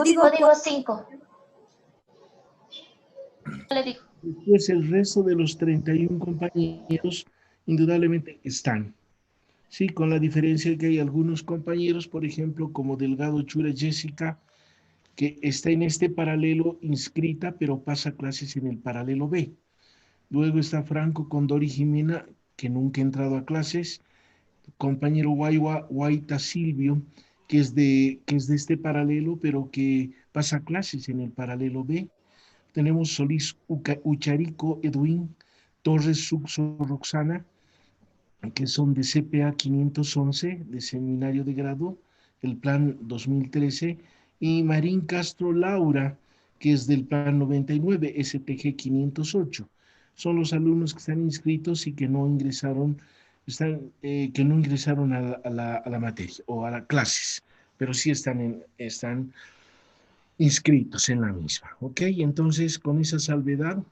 Código 5. Le digo. Después el resto de los 31 compañeros indudablemente están. Sí, con la diferencia que hay algunos compañeros, por ejemplo, como Delgado Chura Jessica, que está en este paralelo inscrita, pero pasa clases en el paralelo B. Luego está Franco Condori Jimena, que nunca ha entrado a clases. Compañero Guaita Silvio, que es de este paralelo, pero que pasa clases en el paralelo B. Tenemos Solís Ucharico Edwin, Torres Suxo Roxana, que son de CPA 511, de seminario de grado, el plan 2013, y Marín Castro Laura, que es del plan 99, STG 508. Son los alumnos que están inscritos y que no ingresaron, que no ingresaron a la materia o a las clases, pero sí están inscritos en la misma. ¿Ok? Entonces, con esa salvedad,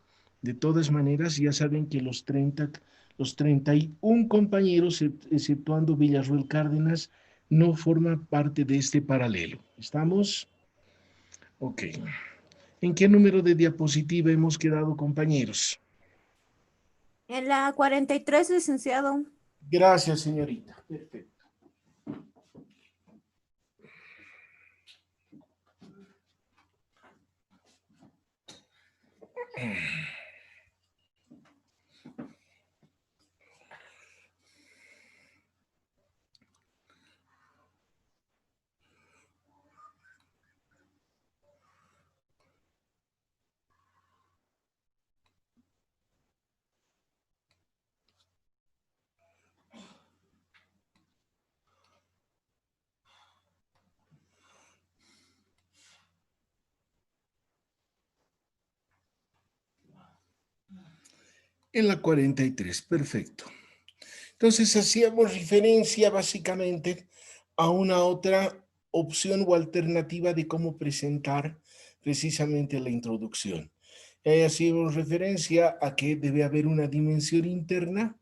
de todas maneras, ya saben que los 31 compañeros, exceptuando Villarroel Cárdenas, no forman parte de este paralelo. ¿Estamos? Ok. ¿En qué número de diapositiva hemos quedado, compañeros? En la 43, licenciado. Gracias, señorita. Perfecto. En la 43, perfecto. Entonces hacíamos referencia básicamente a una otra opción o alternativa de cómo presentar precisamente la introducción. Ahí hacíamos referencia a que debe haber una dimensión interna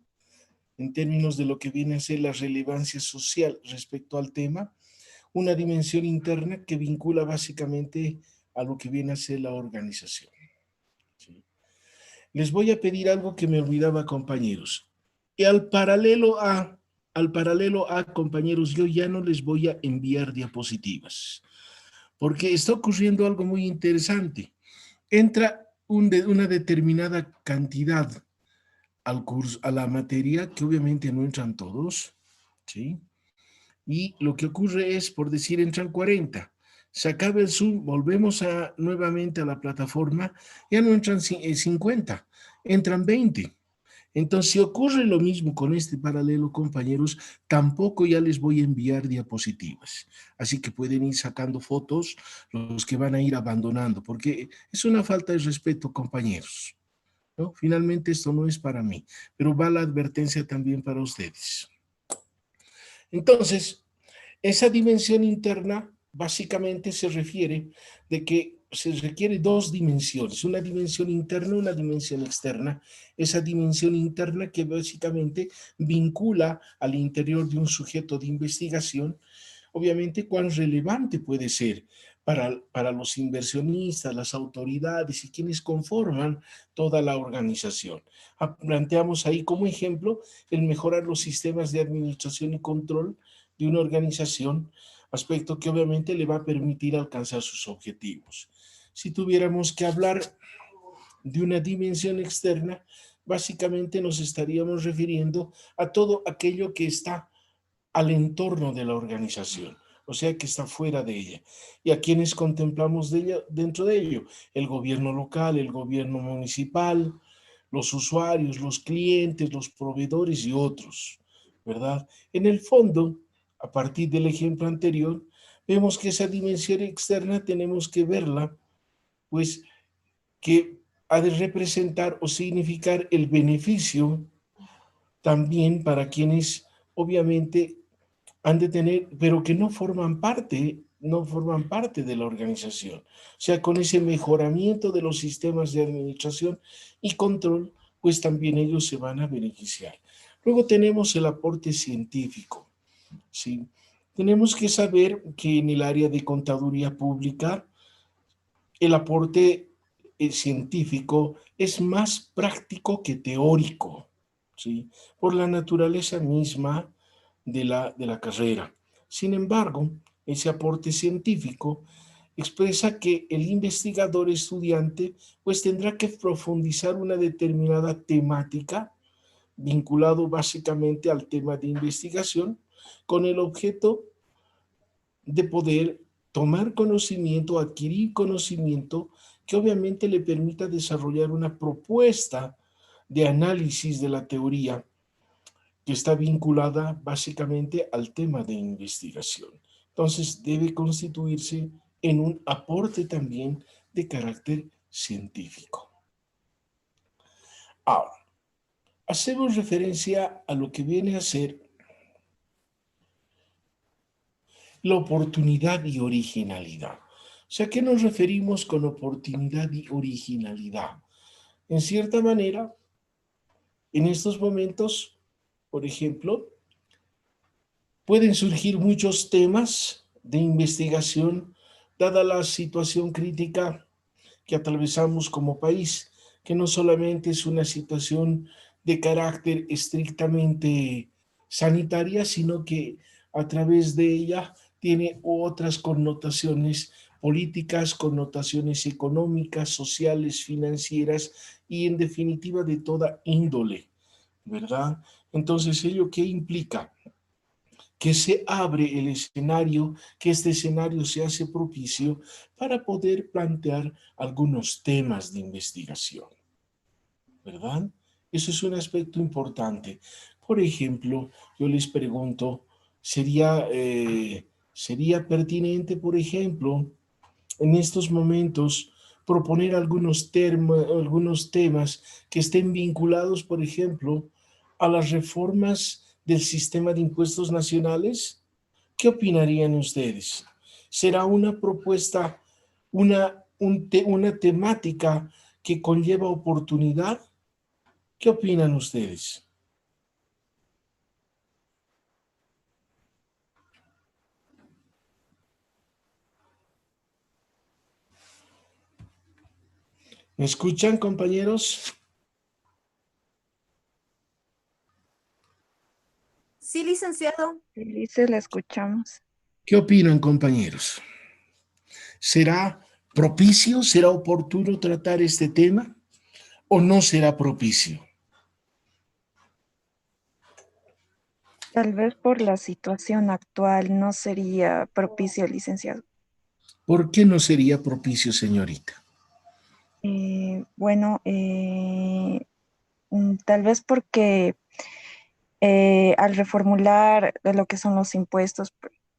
en términos de lo que viene a ser la relevancia social respecto al tema, una dimensión interna que vincula básicamente a lo que viene a ser la organización. ¿Sí? Les voy a pedir algo que me olvidaba, compañeros. Y al paralelo A, compañeros, yo ya no les voy a enviar diapositivas, porque está ocurriendo algo muy interesante. Entra una determinada cantidad al curso, a la materia, que obviamente no entran todos, ¿sí? Y lo que ocurre es, por decir, entran 40. Se acaba el Zoom, volvemos nuevamente a la plataforma, ya no entran 50, entran 20. Entonces, si ocurre lo mismo con este paralelo, compañeros, tampoco ya les voy a enviar diapositivas. Así que pueden ir sacando fotos los que van a ir abandonando, porque es una falta de respeto, compañeros, ¿no? Finalmente, esto no es para mí, pero va la advertencia también para ustedes. Entonces, esa dimensión interna básicamente se refiere de que se requiere dos dimensiones, una dimensión interna y una dimensión externa. Esa dimensión interna que básicamente vincula al interior de un sujeto de investigación, obviamente cuán relevante puede ser para los inversionistas, las autoridades y quienes conforman toda la organización. Planteamos ahí como ejemplo el mejorar los sistemas de administración y control de una organización, aspecto que obviamente le va a permitir alcanzar sus objetivos. Si tuviéramos que hablar de una dimensión externa, básicamente nos estaríamos refiriendo a todo aquello que está al entorno de la organización, o sea, que está fuera de ella. ¿Y a quienes contemplamos dentro de ello? El gobierno local, el gobierno municipal, los usuarios, los clientes, los proveedores y otros, ¿verdad? En el fondo, a partir del ejemplo anterior, vemos que esa dimensión externa tenemos que verla, pues, que ha de representar o significar el beneficio también para quienes, obviamente, han de tener, pero que no forman parte de la organización. O sea, con ese mejoramiento de los sistemas de administración y control, pues también ellos se van a beneficiar. Luego tenemos el aporte científico, ¿sí? Tenemos que saber que en el área de contaduría pública, el aporte científico es más práctico que teórico, ¿sí? Por la naturaleza misma de la carrera. Sin embargo, ese aporte científico expresa que el investigador estudiante pues tendrá que profundizar una determinada temática vinculado básicamente al tema de investigación con el objeto de poder tomar conocimiento, adquirir conocimiento que obviamente le permita desarrollar una propuesta de análisis de la teoría que está vinculada básicamente al tema de investigación. Entonces debe constituirse en un aporte también de carácter científico. Ahora, hacemos referencia a lo que viene a ser la oportunidad y originalidad. O sea, ¿qué nos referimos con oportunidad y originalidad? En cierta manera, en estos momentos, por ejemplo, pueden surgir muchos temas de investigación, dada la situación crítica que atravesamos como país, que no solamente es una situación de carácter estrictamente sanitaria, sino que a través de ella tiene otras connotaciones políticas, connotaciones económicas, sociales, financieras y en definitiva de toda índole, ¿verdad? Entonces, ¿ello qué implica? Que se abre el escenario, que este escenario se hace propicio para poder plantear algunos temas de investigación, ¿verdad? Eso es un aspecto importante. Por ejemplo, yo les pregunto, ¿sería pertinente, por ejemplo, en estos momentos proponer algunos temas que estén vinculados, por ejemplo, a las reformas del sistema de impuestos nacionales? ¿Qué opinarían ustedes? ¿Será una propuesta, una temática que conlleva oportunidad? ¿Qué opinan ustedes? ¿Me escuchan, compañeros? Sí, licenciado. Dice, la escuchamos. ¿Qué opinan, compañeros? ¿Será propicio, será oportuno tratar este tema o no será propicio? Tal vez por la situación actual no sería propicio, licenciado. ¿Por qué no sería propicio, señorita? Bueno, tal vez porque al reformular lo que son los impuestos,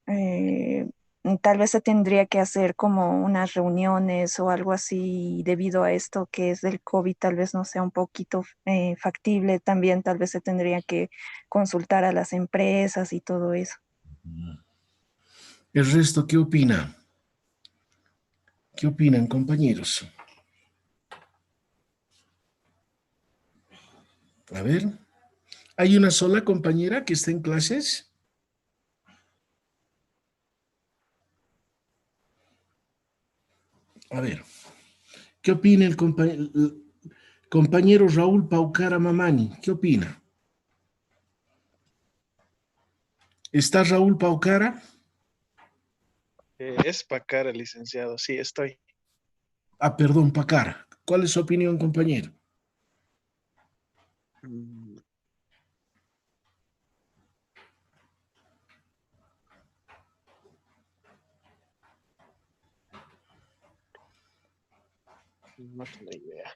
eh, tal vez se tendría que hacer como unas reuniones o algo así debido a esto que es del COVID, tal vez no sea un poquito factible. También tal vez se tendría que consultar a las empresas y todo eso. ¿El resto qué opina? ¿Qué opinan, compañeros? A ver, ¿hay una sola compañera que está en clases? A ver, ¿qué opina el compañero Raúl Paucara Mamani? ¿Qué opina? ¿Está Raúl Paucara? Es Pacara, licenciado. Sí, estoy. Ah, perdón, Pacara. ¿Cuál es su opinión, compañero? Mm, No tengo idea.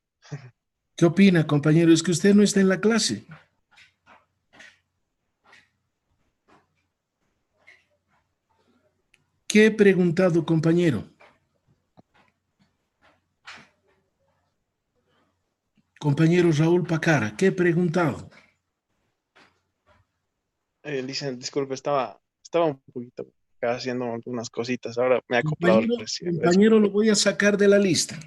¿Qué opina, compañero? Es que usted no está en la clase. ¿Qué he preguntado, compañero? Compañero Raúl Pacara, ¿qué he preguntado? Disculpe, estaba un poquito acá haciendo algunas cositas. Ahora me he acoplado Compañero, recién. compañero, lo voy a sacar de la lista.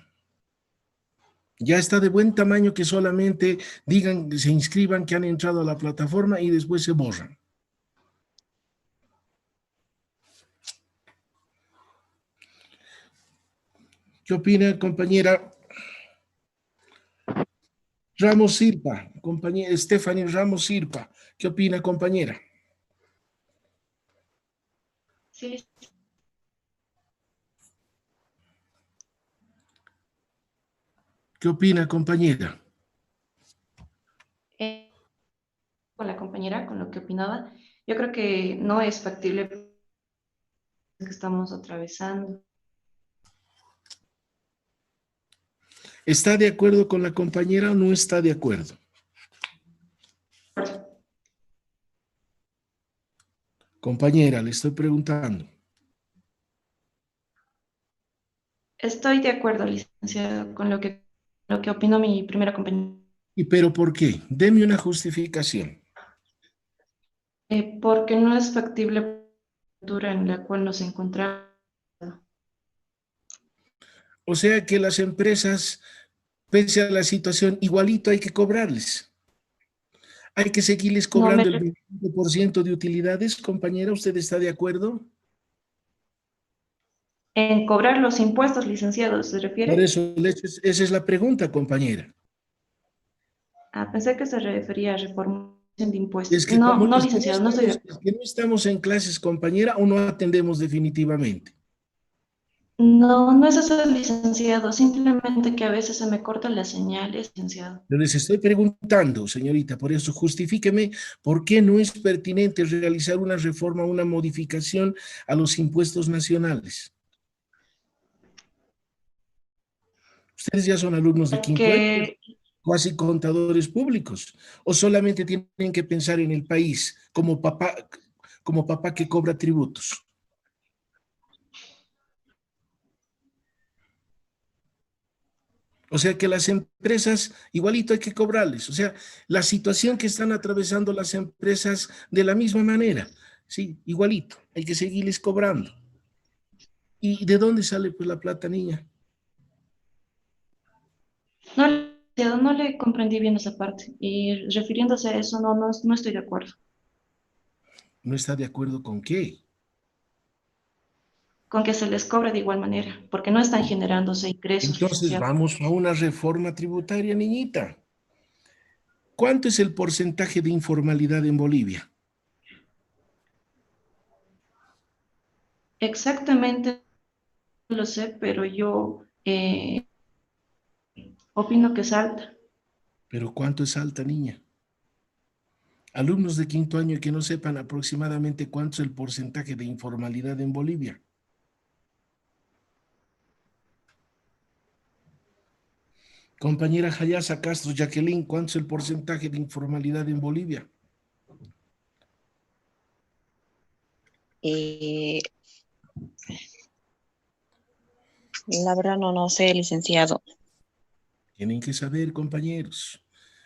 Ya está de buen tamaño que solamente digan, se inscriban que han entrado a la plataforma y después se borran. ¿Qué opina, compañera Ramos Sirpa? Compañera Stephanie Ramos Sirpa. ¿Qué opina, compañera? Sí, ¿Qué opina, compañera? Con la compañera, con lo que opinaba, yo creo que no es factible que estamos atravesando. ¿Está de acuerdo con la compañera o no está de acuerdo? Compañera, le estoy preguntando. Estoy de acuerdo, licenciado, con lo que opinó mi primera compañera. ¿Y pero por qué? Deme una justificación. Porque no es factible la altura en la cual nos encontramos. O sea que las empresas, pese a la situación, igualito hay que cobrarles. Hay que seguirles No me cobrando el 25% de utilidades, compañera, ¿usted está de acuerdo? en cobrar los impuestos, licenciado, ¿se Por refiere? eso, esa es la pregunta, compañera. Ah, pensé que se refería a reformación de Es impuestos. que No, como no, es que licenciado, no estoy de acuerdo. es que no estamos en clases, compañera, o no atendemos definitivamente. No, no es eso, licenciado, simplemente que a veces se me cortan las señales, licenciado. Yo les estoy preguntando, señorita, por eso justifíqueme por qué no es pertinente realizar una reforma, una modificación a los impuestos nacionales. Ustedes ya son alumnos de quinto año, Que casi contadores públicos, o solamente tienen que pensar en el país como papá que cobra tributos. O sea que las empresas, igualito hay que cobrarles. O sea, la situación que están atravesando las empresas de la misma manera, sí, igualito, hay que seguirles cobrando. ¿Y de dónde sale pues la plata, niña? no, licenciado, no le comprendí bien esa parte. Y refiriéndose a eso, no estoy de acuerdo. ¿No está de acuerdo con qué? Con que se les cobre de igual manera, porque no están generándose ingresos, Entonces licenciado. vamos a una reforma tributaria, niñita. ¿Cuánto es el porcentaje de informalidad en Bolivia? Exactamente no lo sé, pero yo opino que es alta. Pero ¿cuánto es alta, niña? Alumnos de quinto año que no sepan aproximadamente cuánto es el porcentaje de informalidad en Bolivia. Compañera Jayasa Castro, Jacqueline, ¿cuánto es el porcentaje de informalidad en Bolivia? Eh, la verdad no sé, licenciado. Tienen que saber, compañeros.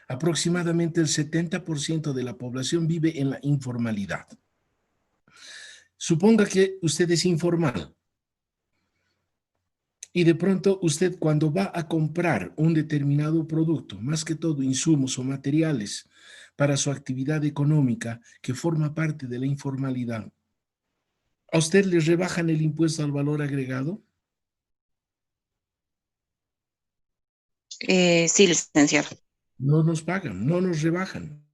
Aproximadamente el 70% de la población vive en la informalidad. Suponga que usted es informal y de pronto usted cuando va a comprar un determinado producto, más que todo insumos o materiales para su actividad económica que forma parte de la informalidad, ¿a usted le rebajan el impuesto al valor agregado? Sí, licenciado. No nos pagan, no nos rebajan.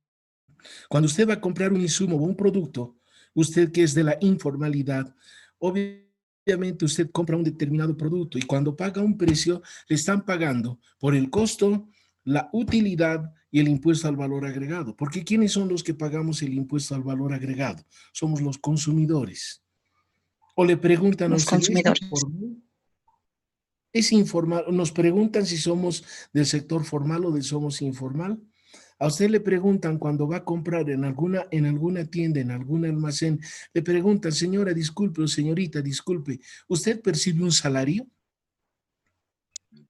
Cuando usted va a comprar un insumo o un producto, usted que es de la informalidad, obviamente usted compra un determinado producto y cuando paga un precio, le están pagando por el costo, la utilidad y el impuesto al valor agregado. Porque ¿quiénes son los que pagamos el impuesto al valor agregado? Somos los consumidores. O le preguntan a Los usted, ¿es consumidores. informal? ¿Es informal? Nos preguntan si somos del sector formal o de somos informal. A usted le preguntan cuando va a comprar en alguna tienda, en algún almacén, le preguntan, señora, disculpe o señorita, disculpe, ¿usted percibe un salario?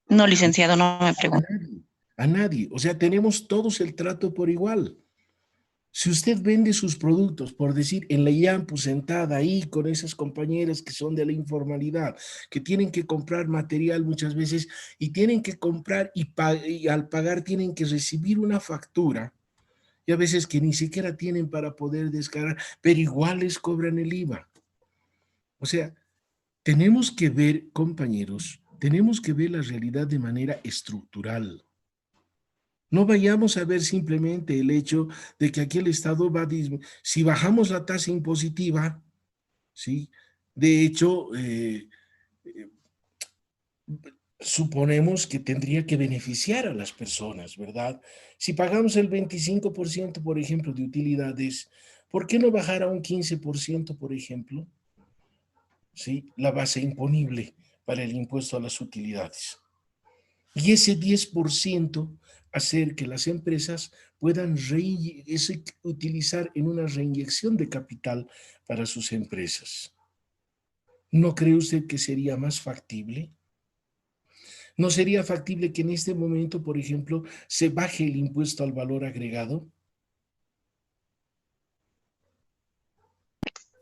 No, licenciado, no me A pregunto. nadie, a nadie. O sea, tenemos todos el trato por igual. Si usted vende sus productos, por decir, en la IAMPU, sentada ahí con esas compañeras que son de la informalidad, que tienen que comprar material muchas veces y tienen que comprar y al pagar tienen que recibir una factura y a veces que ni siquiera tienen para poder descargar, pero igual les cobran el IVA. O sea, tenemos que ver, compañeros, Tenemos que ver la realidad de manera estructural. No vayamos a ver simplemente el hecho de que aquí el Estado va a si bajamos la tasa impositiva, ¿sí? De hecho, suponemos que tendría que beneficiar a las personas, ¿verdad? Si pagamos el 25%, por ejemplo, de utilidades, ¿por qué no bajar a un 15%, por ejemplo? ¿Sí? La base imponible para el impuesto a las utilidades. Y ese 10% hacer que las empresas puedan utilizar en una reinyección de capital para sus empresas. ¿No cree usted que sería más factible? ¿No sería factible que en este momento, por ejemplo, se baje el impuesto al valor agregado?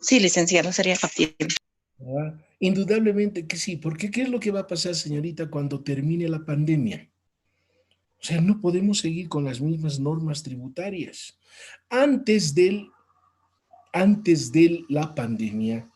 Sí, licenciado, sería factible. ¿Ah? Indudablemente que sí, porque ¿qué es lo que va a pasar, señorita, cuando termine la pandemia? O sea, no podemos seguir con las mismas normas tributarias. Antes de la pandemia,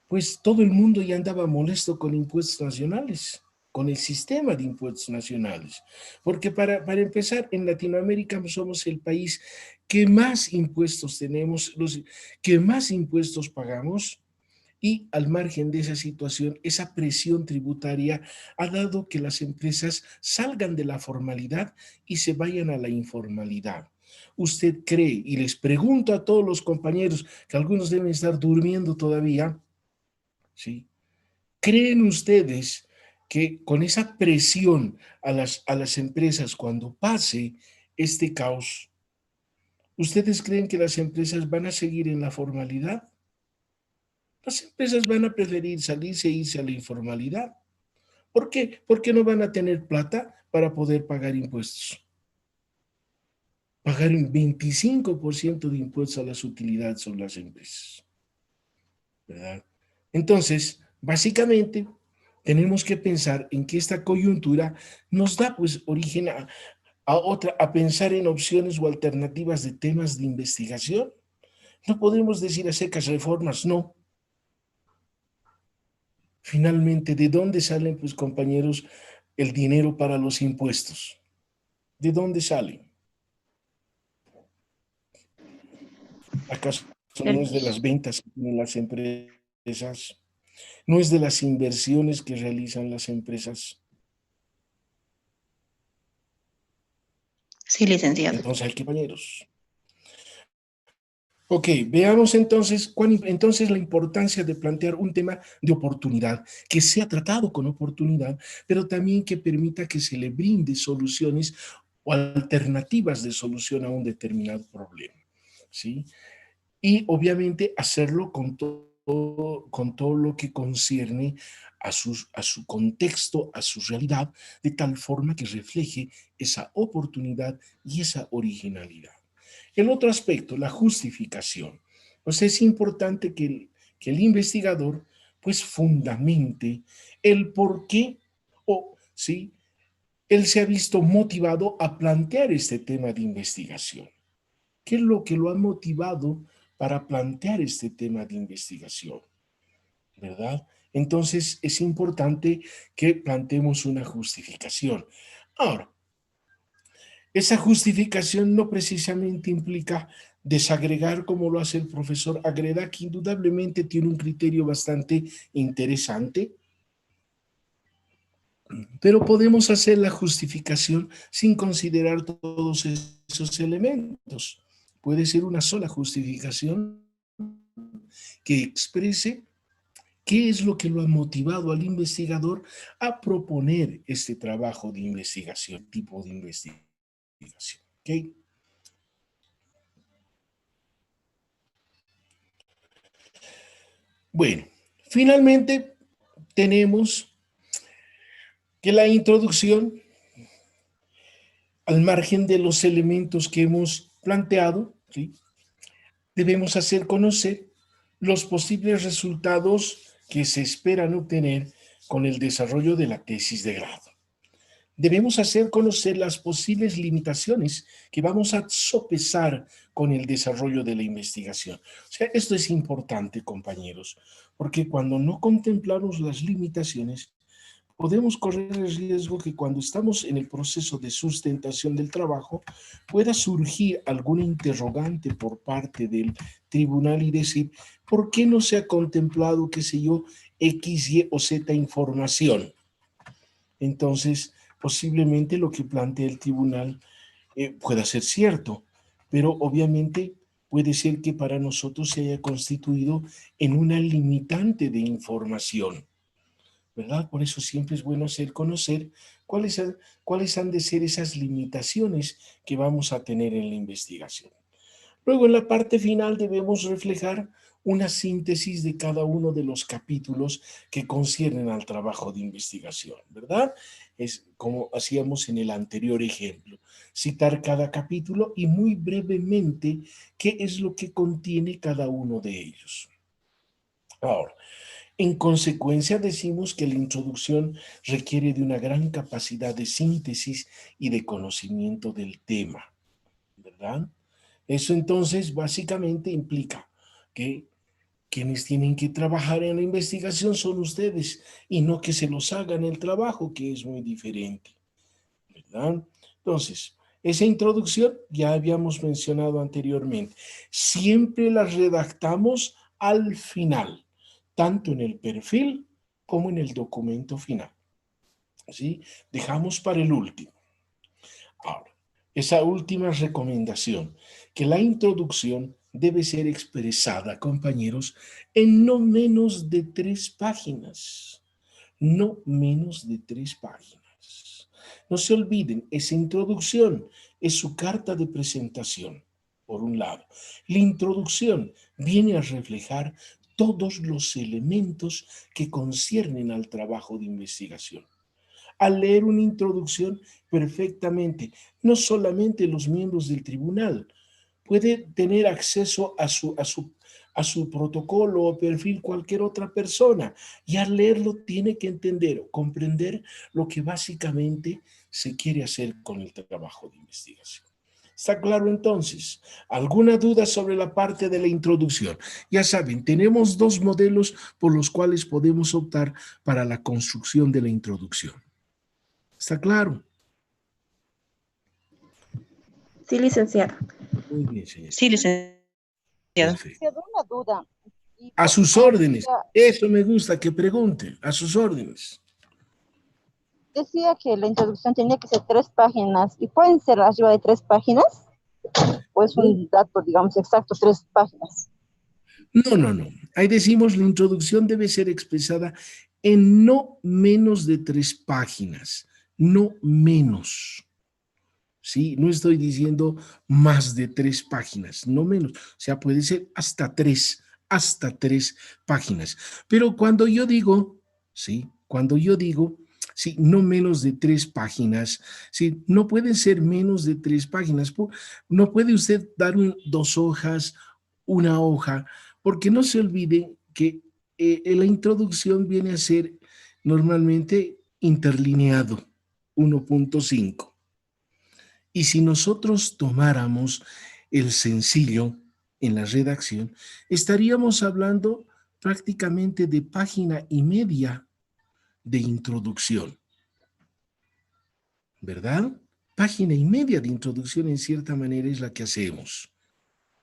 pues todo el mundo ya andaba molesto con impuestos nacionales, con el sistema de impuestos nacionales. Porque para empezar, en Latinoamérica somos el país que más impuestos tenemos, los que más impuestos pagamos, y al margen de esa situación, esa presión tributaria ha dado que las empresas salgan de la formalidad y se vayan a la informalidad. ¿Usted cree, y les pregunto a todos los compañeros, que algunos deben estar durmiendo todavía, ¿sí? ¿Creen ustedes que con esa presión a las empresas cuando pase este caos, ustedes creen que las empresas van a seguir en la formalidad? Las empresas van a preferir salirse e irse a la informalidad. ¿Por qué? Porque no van a tener plata para poder pagar impuestos. Pagar un 25% de impuestos a las utilidades sobre las empresas, ¿verdad? Entonces, básicamente, tenemos que pensar en que esta coyuntura nos da pues origen a pensar en opciones o alternativas de temas de investigación. No podemos decir a secas reformas, no. Finalmente, ¿de dónde salen, pues, compañeros, el dinero para los impuestos? ¿De dónde salen? ¿Acaso no es de las ventas que tienen las empresas? ¿No es de las inversiones que realizan las empresas? Sí, licenciado. Entonces, compañeros. Ok, veamos entonces, entonces la importancia de plantear un tema de oportunidad, que sea tratado con oportunidad, pero también que permita que se le brinde soluciones o alternativas de solución a un determinado problema, ¿sí? Y obviamente hacerlo con todo lo que concierne a su contexto, a su realidad, de tal forma que refleje esa oportunidad y esa originalidad. El otro aspecto, la justificación. Pues es importante que el investigador pues fundamente el por qué o sí, él se ha visto motivado a plantear este tema de investigación. ¿Qué es lo que lo ha motivado para plantear este tema de investigación? ¿Verdad? Entonces es importante que planteemos una justificación. Ahora, esa justificación no precisamente implica desagregar como lo hace el profesor Agreda, que indudablemente tiene un criterio bastante interesante, pero podemos hacer la justificación sin considerar todos esos elementos. Puede ser una sola justificación que exprese qué es lo que lo ha motivado al investigador a proponer este trabajo de investigación, tipo de investigación. ¿Okay? Bueno, finalmente tenemos que la introducción, al margen de los elementos que hemos planteado, ¿sí?, debemos hacer conocer los posibles resultados que se esperan obtener con el desarrollo de la tesis de grado. Debemos hacer conocer las posibles limitaciones que vamos a sopesar con el desarrollo de la investigación. O sea, esto es importante, compañeros, porque cuando no contemplamos las limitaciones, podemos correr el riesgo que cuando estamos en el proceso de sustentación del trabajo pueda surgir alguna interrogante por parte del tribunal y decir, ¿por qué no se ha contemplado, qué sé yo, X, Y o Z información? Entonces, posiblemente lo que plantea el tribunal pueda ser cierto, pero obviamente puede ser que para nosotros se haya constituido en una limitante de información, ¿verdad? Por eso siempre es bueno conocer cuáles han de ser esas limitaciones que vamos a tener en la investigación. Luego, en la parte final debemos reflejar una síntesis de cada uno de los capítulos que conciernen al trabajo de investigación, ¿verdad? Es como hacíamos en el anterior ejemplo, citar cada capítulo y muy brevemente qué es lo que contiene cada uno de ellos. Ahora, en consecuencia, decimos que la introducción requiere de una gran capacidad de síntesis y de conocimiento del tema, ¿verdad? Eso entonces básicamente implica que quienes tienen que trabajar en la investigación son ustedes y no que se los hagan el trabajo, que es muy diferente, ¿verdad? Entonces, esa introducción ya habíamos mencionado anteriormente. Siempre la redactamos al final, tanto en el perfil como en el documento final, ¿sí? Dejamos para el último. Ahora, esa última recomendación, que la introducción debe ser expresada, compañeros, en no menos de 3 páginas. No menos de 3 páginas. No se olviden, esa introducción es su carta de presentación, por un lado. La introducción viene a reflejar todos los elementos que conciernen al trabajo de investigación. Al leer una introducción perfectamente, no solamente los miembros del tribunal, puede tener acceso a su protocolo o perfil cualquier otra persona, y al leerlo tiene que entender o comprender lo que básicamente se quiere hacer con el trabajo de investigación. ¿Está claro entonces? ¿Alguna duda sobre la parte de la introducción? Ya saben, tenemos 2 modelos por los cuales podemos optar para la construcción de la introducción. ¿Está claro? Sí, licenciado. Muy bien, señor. Sí, licenciado. Perfecto. Una duda. A sus órdenes. Eso me gusta que pregunte. A sus órdenes. Decía que la introducción tenía que ser 3 páginas. ¿Y pueden ser arriba de 3 páginas? ¿O es un dato, digamos, exacto, 3 páginas? No. Ahí decimos la introducción debe ser expresada en no menos de 3 páginas. No menos. ¿Sí? No estoy diciendo más de 3 páginas, no menos. O sea, puede ser hasta 3 páginas. Pero cuando yo digo, ¿sí? Cuando yo digo, sí, no menos de 3 páginas, ¿sí? No pueden ser menos de 3 páginas. No puede usted dar 2 hojas, una hoja, porque no se olvide que la introducción viene a ser normalmente interlineado, 1.5. Y si nosotros tomáramos el sencillo en la redacción, estaríamos hablando prácticamente de página y media de introducción, ¿verdad? Página y media de introducción en cierta manera es la que hacemos,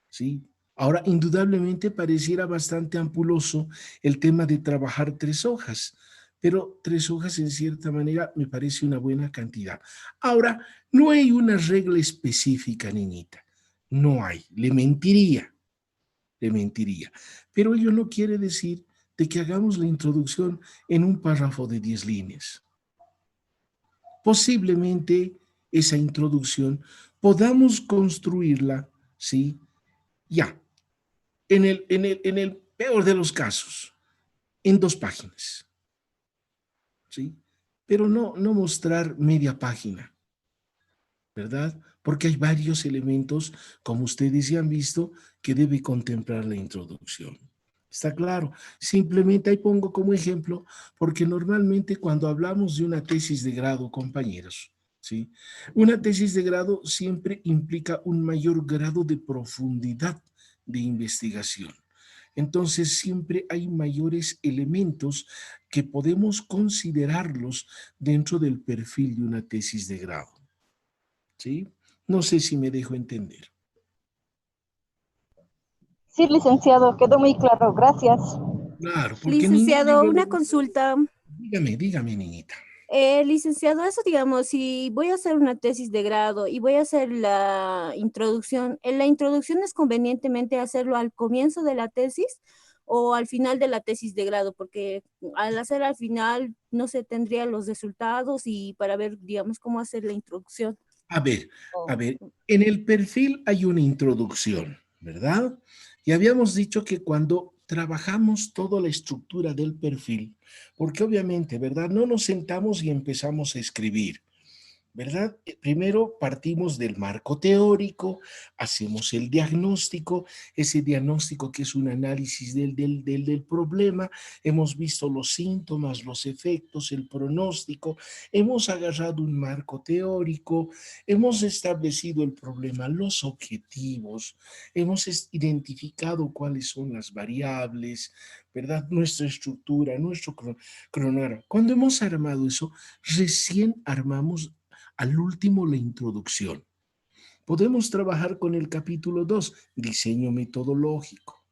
¿sí? Ahora, indudablemente pareciera bastante ampuloso el tema de trabajar 3 hojas, pero 3 hojas en cierta manera me parece una buena cantidad. Ahora, no hay una regla específica, niñita. No hay. Le mentiría. Pero ello no quiere decir de que hagamos la introducción en un párrafo de 10 líneas. Posiblemente esa introducción podamos construirla, ¿sí? Ya, en el peor de los casos, en 2 páginas, ¿sí? Pero no mostrar media página, ¿verdad? Porque hay varios elementos, como ustedes ya han visto, que debe contemplar la introducción. ¿Está claro? Simplemente ahí pongo como ejemplo, porque normalmente cuando hablamos de una tesis de grado, compañeros, ¿sí? Una tesis de grado siempre implica un mayor grado de profundidad de investigación. Entonces siempre hay mayores elementos que podemos considerarlos dentro del perfil de una tesis de grado. ¿Sí? No sé si me dejo entender. Sí, licenciado, quedó muy claro. Gracias. Claro, porque ningún Licenciado, libro... una consulta. Dígame, niñita. Licenciado, eso digamos, si voy a hacer una tesis de grado y voy a hacer la introducción, ¿en la introducción es convenientemente hacerlo al comienzo de la tesis o al final de la tesis de grado? Porque al hacer al final no se tendría los resultados y para ver, digamos, cómo hacer la introducción. A ver, en el perfil hay una introducción, ¿verdad? Y habíamos dicho que cuando trabajamos toda la estructura del perfil, porque obviamente, ¿verdad? No nos sentamos y empezamos a escribir, ¿verdad? Primero partimos del marco teórico, hacemos el diagnóstico, ese diagnóstico que es un análisis del problema, hemos visto los síntomas, los efectos, el pronóstico, hemos agarrado un marco teórico, hemos establecido el problema, los objetivos, hemos identificado cuáles son las variables, ¿verdad? Nuestra estructura, nuestro cronograma. Cuando hemos armado eso, recién armamos al último la introducción. Podemos trabajar con el capítulo 2, diseño metodológico,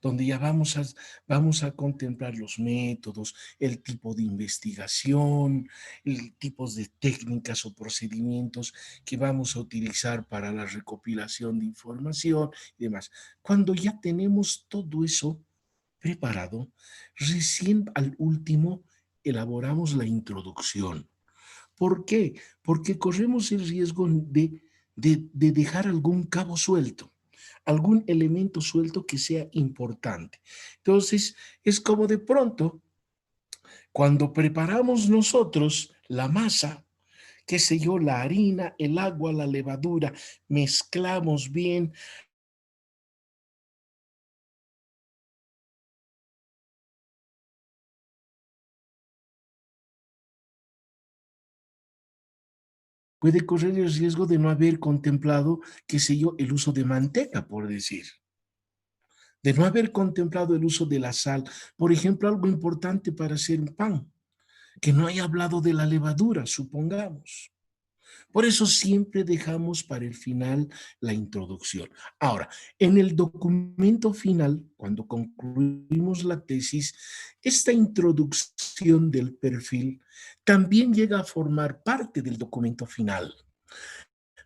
donde ya vamos a contemplar los métodos, el tipo de investigación, el tipos de técnicas o procedimientos que vamos a utilizar para la recopilación de información y demás. Cuando ya tenemos todo eso preparado, recién al último elaboramos la introducción. ¿Por qué? Porque corremos el riesgo de dejar algún cabo suelto, algún elemento suelto que sea importante. Entonces, es como de pronto, cuando preparamos nosotros la masa, qué sé yo, la harina, el agua, la levadura, mezclamos bien, puede correr el riesgo de no haber contemplado, qué sé yo, el uso de manteca, por decir, de no haber contemplado el uso de la sal. Por ejemplo, algo importante para hacer un pan, que no haya hablado de la levadura, supongamos. Por eso siempre dejamos para el final la introducción. Ahora, en el documento final, cuando concluimos la tesis, esta introducción del perfil también llega a formar parte del documento final,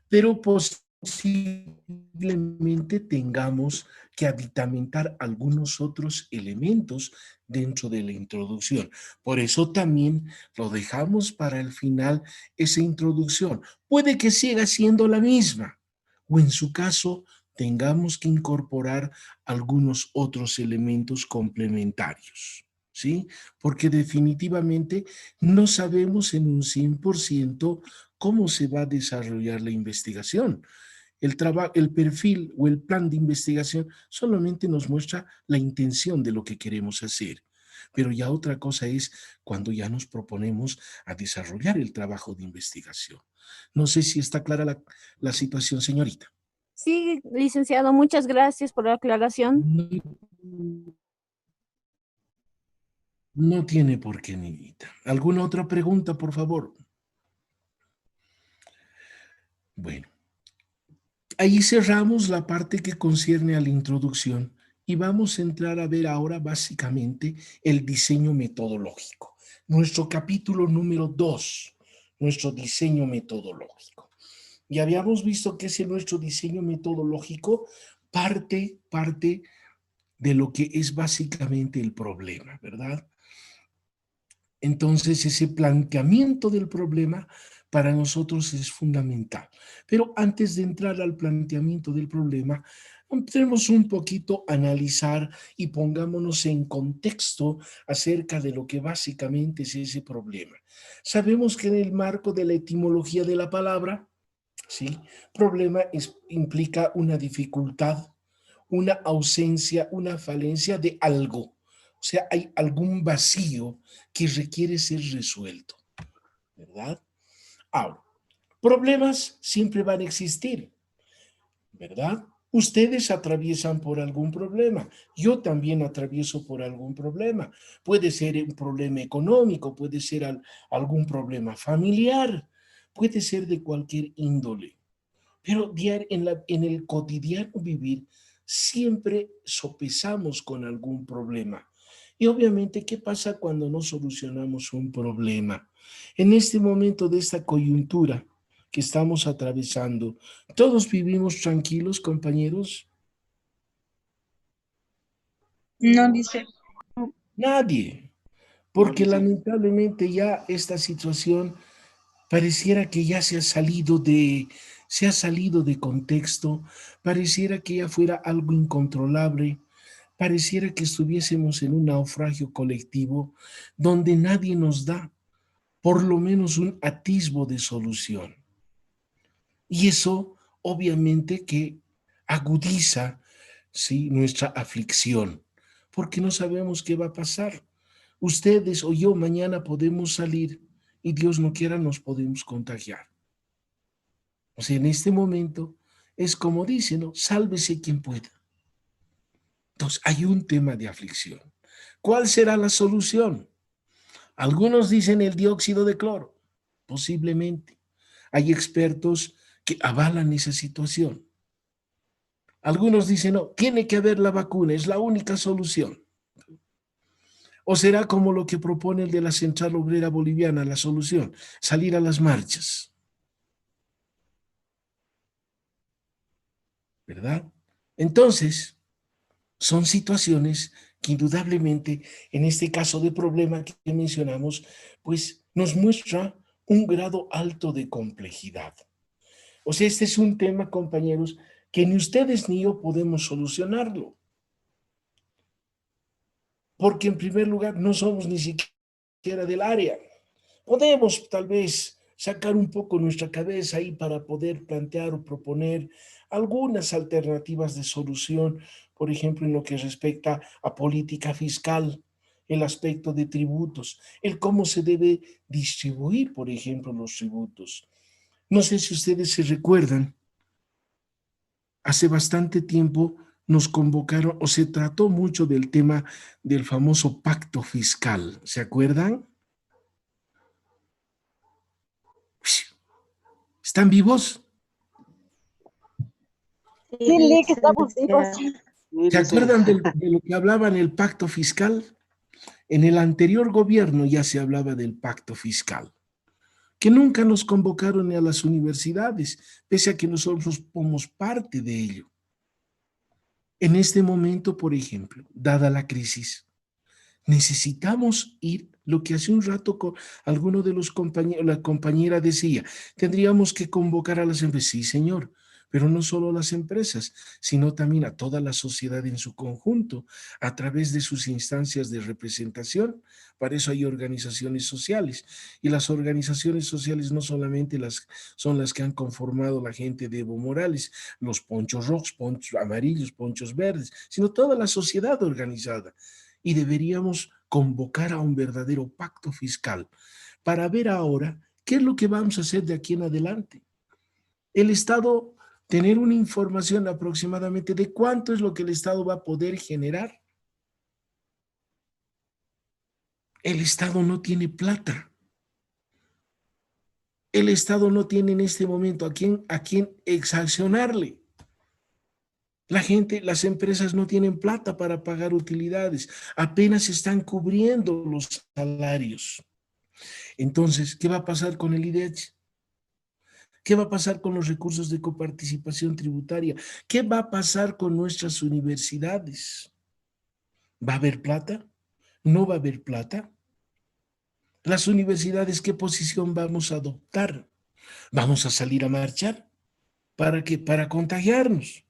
pero posiblemente tengamos que aditamentar algunos otros elementos dentro de la introducción. Por eso también lo dejamos para el final, esa introducción. Puede que siga siendo la misma, o en su caso tengamos que incorporar algunos otros elementos complementarios, ¿sí? Porque definitivamente no sabemos en un 100% cómo se va a desarrollar la investigación. El perfil o el plan de investigación solamente nos muestra la intención de lo que queremos hacer. Pero ya otra cosa es cuando ya nos proponemos a desarrollar el trabajo de investigación. No sé si está clara la situación, señorita. Sí, licenciado, muchas gracias por la aclaración. No tiene por qué, niñita. ¿Alguna otra pregunta, por favor? Bueno. Ahí cerramos la parte que concierne a la introducción y vamos a entrar a ver ahora básicamente el diseño metodológico. Nuestro capítulo número 2, nuestro diseño metodológico. Y habíamos visto que ese nuestro diseño metodológico parte de lo que es básicamente el problema, ¿verdad? Entonces, ese planteamiento del problema para nosotros es fundamental. Pero antes de entrar al planteamiento del problema, tenemos un poquito analizar y pongámonos en contexto acerca de lo que básicamente es ese problema. Sabemos que en el marco de la etimología de la palabra, ¿sí? Problema implica una dificultad, una ausencia, una falencia de algo. O sea, hay algún vacío que requiere ser resuelto, ¿verdad? Ahora, problemas siempre van a existir, ¿verdad? Ustedes atraviesan por algún problema. Yo también atravieso por algún problema. Puede ser un problema económico, puede ser algún problema familiar, puede ser de cualquier índole. Pero en el cotidiano vivir siempre sopesamos con algún problema. Y obviamente, ¿qué pasa cuando no solucionamos un problema? En este momento de esta coyuntura que estamos atravesando, ¿todos vivimos tranquilos, compañeros? No dice. Nadie, porque lamentablemente ya esta situación pareciera que ya se ha salido de contexto, pareciera que ya fuera algo incontrolable, pareciera que estuviésemos en un naufragio colectivo donde nadie nos da por lo menos un atisbo de solución. Y eso obviamente que agudiza, ¿sí?, nuestra aflicción, porque no sabemos qué va a pasar. Ustedes o yo mañana podemos salir y Dios no quiera nos podemos contagiar. O sea, en este momento es como dicen, ¿no? Sálvese quien pueda. Entonces, hay un tema de aflicción. ¿Cuál será la solución? Algunos dicen el dióxido de cloro, posiblemente. Hay expertos que avalan esa situación. Algunos dicen, no, tiene que haber la vacuna, es la única solución. ¿O será como lo que propone el de la Central Obrera Boliviana, la solución? Salir a las marchas. ¿Verdad? Entonces, son situaciones que indudablemente, en este caso de problema que mencionamos, pues nos muestra un grado alto de complejidad. O sea, este es un tema, compañeros, que ni ustedes ni yo podemos solucionarlo. Porque en primer lugar no somos ni siquiera del área. Podemos tal vez sacar un poco nuestra cabeza ahí para poder plantear o proponer algunas alternativas de solución, por ejemplo, en lo que respecta a política fiscal, el aspecto de tributos, el cómo se debe distribuir, por ejemplo, los tributos. No sé si ustedes se recuerdan, hace bastante tiempo nos convocaron o se trató mucho del tema del famoso pacto fiscal. ¿Se acuerdan? ¿Están vivos? Sí, Lick, estamos vivos. ¿Se acuerdan de lo que hablaba en el pacto fiscal? En el anterior gobierno ya se hablaba del pacto fiscal, que nunca nos convocaron ni a las universidades, pese a que nosotros somos parte de ello. En este momento, por ejemplo, dada la crisis, necesitamos ir, lo que hace un rato alguno de los compañeros, la compañera decía, tendríamos que convocar a las empresas. Sí, señor, pero no solo a las empresas, sino también a toda la sociedad en su conjunto, a través de sus instancias de representación. Para eso hay organizaciones sociales, y las organizaciones sociales no solamente son las que han conformado la gente de Evo Morales, los ponchos rojos, ponchos amarillos, ponchos verdes, sino toda la sociedad organizada. Y deberíamos convocar a un verdadero pacto fiscal para ver ahora qué es lo que vamos a hacer de aquí en adelante. El Estado, tener una información aproximadamente de cuánto es lo que el Estado va a poder generar. El Estado no tiene plata. El Estado no tiene en este momento a quién exaccionarle. La gente, las empresas no tienen plata para pagar utilidades, apenas están cubriendo los salarios. Entonces, ¿qué va a pasar con el IDH? ¿Qué va a pasar con los recursos de coparticipación tributaria? ¿Qué va a pasar con nuestras universidades? ¿Va a haber plata? ¿No va a haber plata? Las universidades, ¿qué posición vamos a adoptar? ¿Vamos a salir a marchar? ¿Para qué? Para contagiarnos.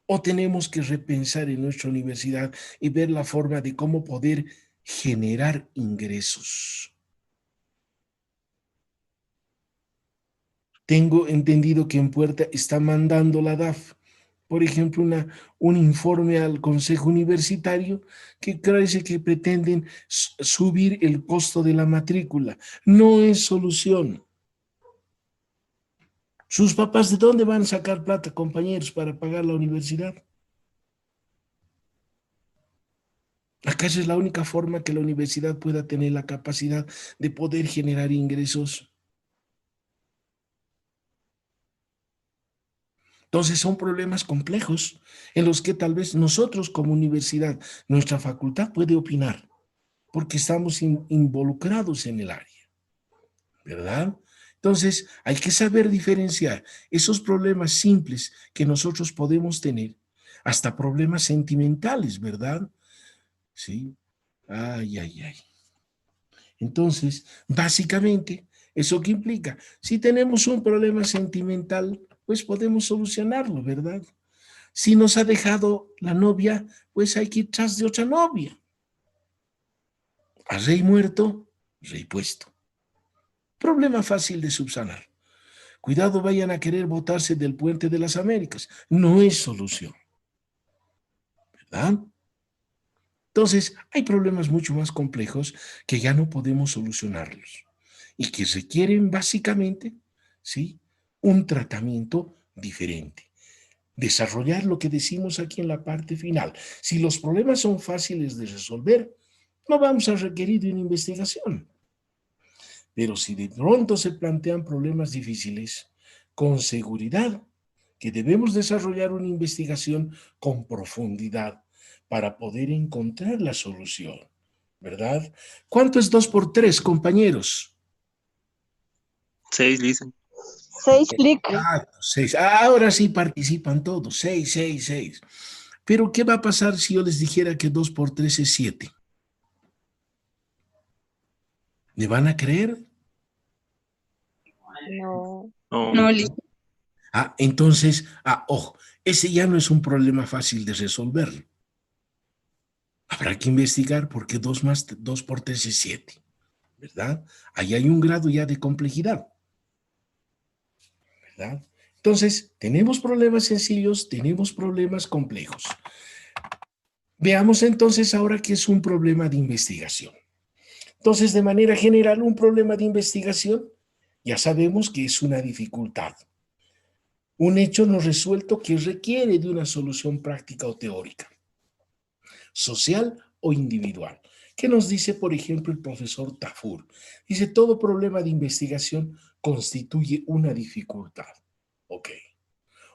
¿O tenemos que repensar en nuestra universidad y ver la forma de cómo poder generar ingresos? Tengo entendido que en Puerta está mandando la DAF, por ejemplo, un informe al Consejo Universitario que parece que pretenden subir el costo de la matrícula. No es solución. ¿Sus papás de dónde van a sacar plata, compañeros, para pagar la universidad? ¿Acaso es la única forma que la universidad pueda tener la capacidad de poder generar ingresos? Entonces son problemas complejos en los que tal vez nosotros como universidad, nuestra facultad puede opinar, porque estamos involucrados en el área, ¿verdad? Entonces hay que saber diferenciar esos problemas simples que nosotros podemos tener, hasta problemas sentimentales, ¿verdad? Sí. Ay, ay, ay. Entonces, básicamente, ¿eso qué implica? Si tenemos un problema sentimental, pues podemos solucionarlo, ¿verdad? Si nos ha dejado la novia, pues hay que ir tras de otra novia. A rey muerto, rey puesto. Problema fácil de subsanar. Cuidado, vayan a querer botarse del puente de las Américas. No es solución, ¿verdad? Entonces, hay problemas mucho más complejos que ya no podemos solucionarlos y que requieren básicamente, ¿sí?, un tratamiento diferente. Desarrollar lo que decimos aquí en la parte final. Si los problemas son fáciles de resolver, no vamos a requerir de una investigación. Pero si de pronto se plantean problemas difíciles, con seguridad que debemos desarrollar una investigación con profundidad para poder encontrar la solución, ¿verdad? ¿Cuánto es 2 por 3, compañeros? 6, Licen. 6 clic. 6. Ahora sí participan todos. 6, 6, 6. Pero ¿qué va a pasar si yo les dijera que 2 por 3 es 7? ¿Me van a creer? No. No, Entonces, ojo, ese ya no es un problema fácil de resolver. Habrá que investigar por qué 2 por 3 es 7, ¿verdad? Ahí hay un grado ya de complejidad, ¿verdad? Entonces, tenemos problemas sencillos, tenemos problemas complejos. Veamos entonces ahora qué es un problema de investigación. Entonces, de manera general, un problema de investigación, ya sabemos que es una dificultad. Un hecho no resuelto que requiere de una solución práctica o teórica, social o individual. ¿Qué nos dice, por ejemplo, el profesor Tafur? Dice, todo problema de investigación constituye una dificultad. Ok.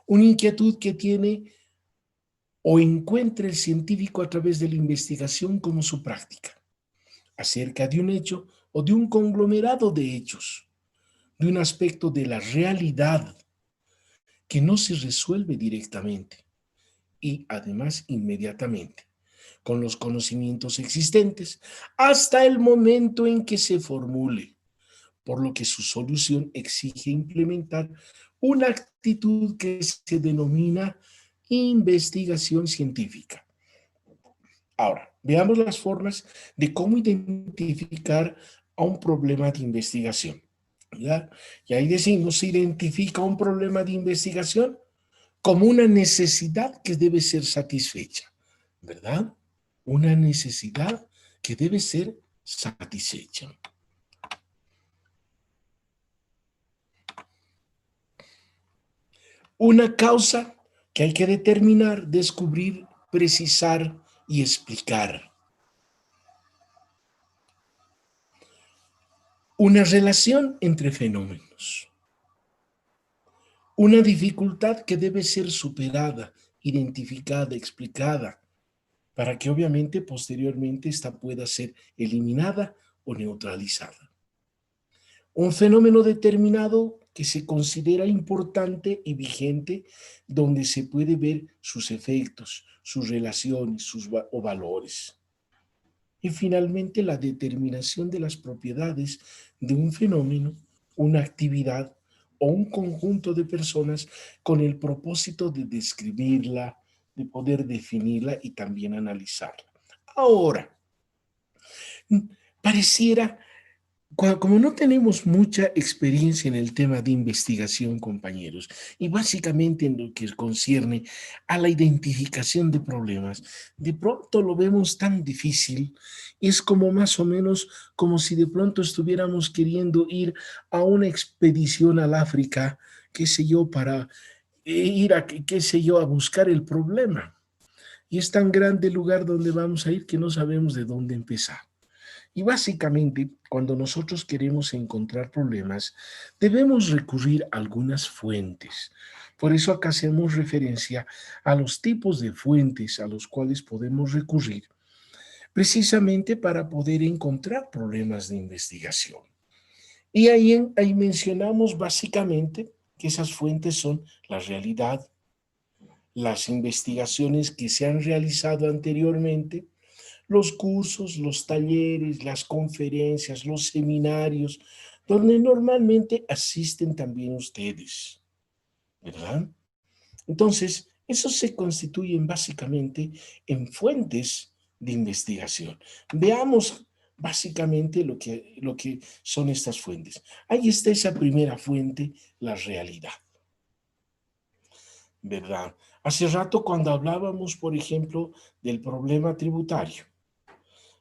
Una inquietud que tiene o encuentra el científico a través de la investigación como su práctica, acerca de un hecho o de un conglomerado de hechos, de un aspecto de la realidad que no se resuelve directamente y además inmediatamente con los conocimientos existentes hasta el momento en que se formule, por lo que su solución exige implementar una actitud que se denomina investigación científica. Ahora, veamos las formas de cómo identificar a un problema de investigación, ¿verdad? Y ahí decimos, se identifica un problema de investigación como una necesidad que debe ser satisfecha, ¿verdad? Una necesidad que debe ser satisfecha. Una causa que hay que determinar, descubrir, precisar y explicar. Una relación entre fenómenos. Una dificultad que debe ser superada, identificada, explicada, para que obviamente posteriormente esta pueda ser eliminada o neutralizada. Un fenómeno determinado que se considera importante y vigente, donde se puede ver sus efectos, sus relaciones, o valores. Y finalmente la determinación de las propiedades de un fenómeno, una actividad o un conjunto de personas con el propósito de describirla, de poder definirla y también analizarla. Ahora, pareciera, como no tenemos mucha experiencia en el tema de investigación, compañeros, y básicamente en lo que concierne a la identificación de problemas, de pronto lo vemos tan difícil, es como más o menos como si de pronto estuviéramos queriendo ir a una expedición al África qué sé yo, para ir a, qué sé yo, a buscar el problema. Y es tan grande el lugar donde vamos a ir que no sabemos de dónde empezar. Y básicamente, cuando nosotros queremos encontrar problemas, debemos recurrir a algunas fuentes. Por eso acá hacemos referencia a los tipos de fuentes a los cuales podemos recurrir, precisamente para poder encontrar problemas de investigación. Y ahí mencionamos básicamente que esas fuentes son la realidad, las investigaciones que se han realizado anteriormente, los cursos, los talleres, las conferencias, los seminarios, donde normalmente asisten también ustedes, ¿verdad? Entonces, esos se constituyen básicamente en fuentes de investigación. Veamos básicamente lo que son estas fuentes. Ahí está esa primera fuente, la realidad, ¿verdad? Hace rato cuando hablábamos, por ejemplo, del problema tributario,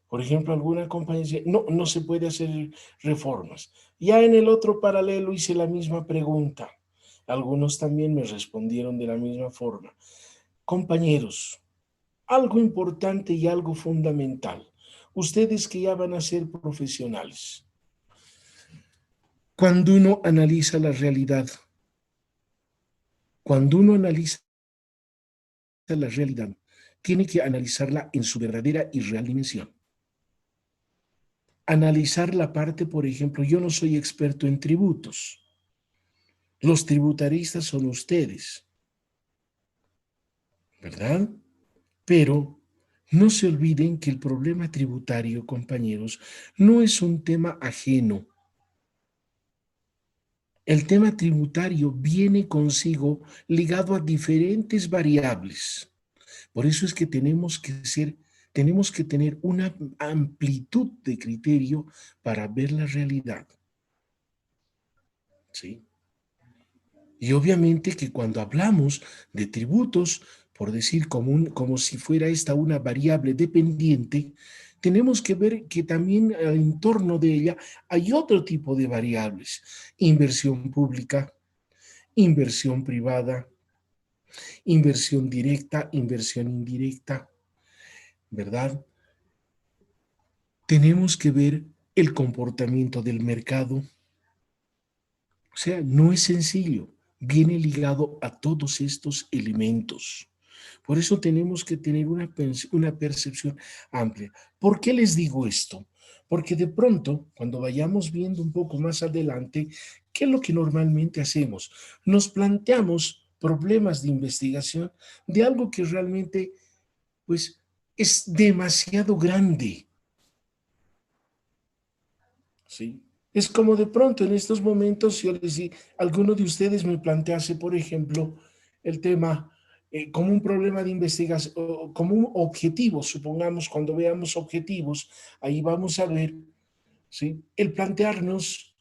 por ejemplo, alguna compañía dice, no, no se puede hacer reformas. Ya en el otro paralelo hice la misma pregunta. Algunos también me respondieron de la misma forma. Compañeros, algo importante y algo fundamental. Ustedes que ya van a ser profesionales. Cuando uno analiza la realidad, tiene que analizarla en su verdadera y real dimensión. Analizar la parte, por ejemplo, yo no soy experto en tributos. Los tributaristas son ustedes, ¿verdad? Pero no se olviden que el problema tributario, compañeros, no es un tema ajeno. El tema tributario viene consigo ligado a diferentes variables. Por eso es que tenemos que tener una amplitud de criterio para ver la realidad. ¿Sí? Y obviamente que cuando hablamos de tributos, por decir como si fuera esta una variable dependiente, tenemos que ver que también en torno de ella hay otro tipo de variables. Inversión pública, inversión privada, inversión directa, inversión indirecta, ¿verdad? Tenemos que ver el comportamiento del mercado. O sea, no es sencillo, viene ligado a todos estos elementos. Por eso tenemos que tener una percepción amplia. ¿Por qué les digo esto? Porque de pronto, cuando vayamos viendo un poco más adelante, ¿qué es lo que normalmente hacemos? Nos planteamos problemas de investigación de algo que realmente, pues, es demasiado grande. ¿Sí? Es como de pronto en estos momentos, yo les digo, alguno de ustedes me plantease, por ejemplo, el tema como un problema de investigación, como un objetivo, supongamos cuando veamos objetivos, ahí vamos a ver, ¿sí? El plantearnos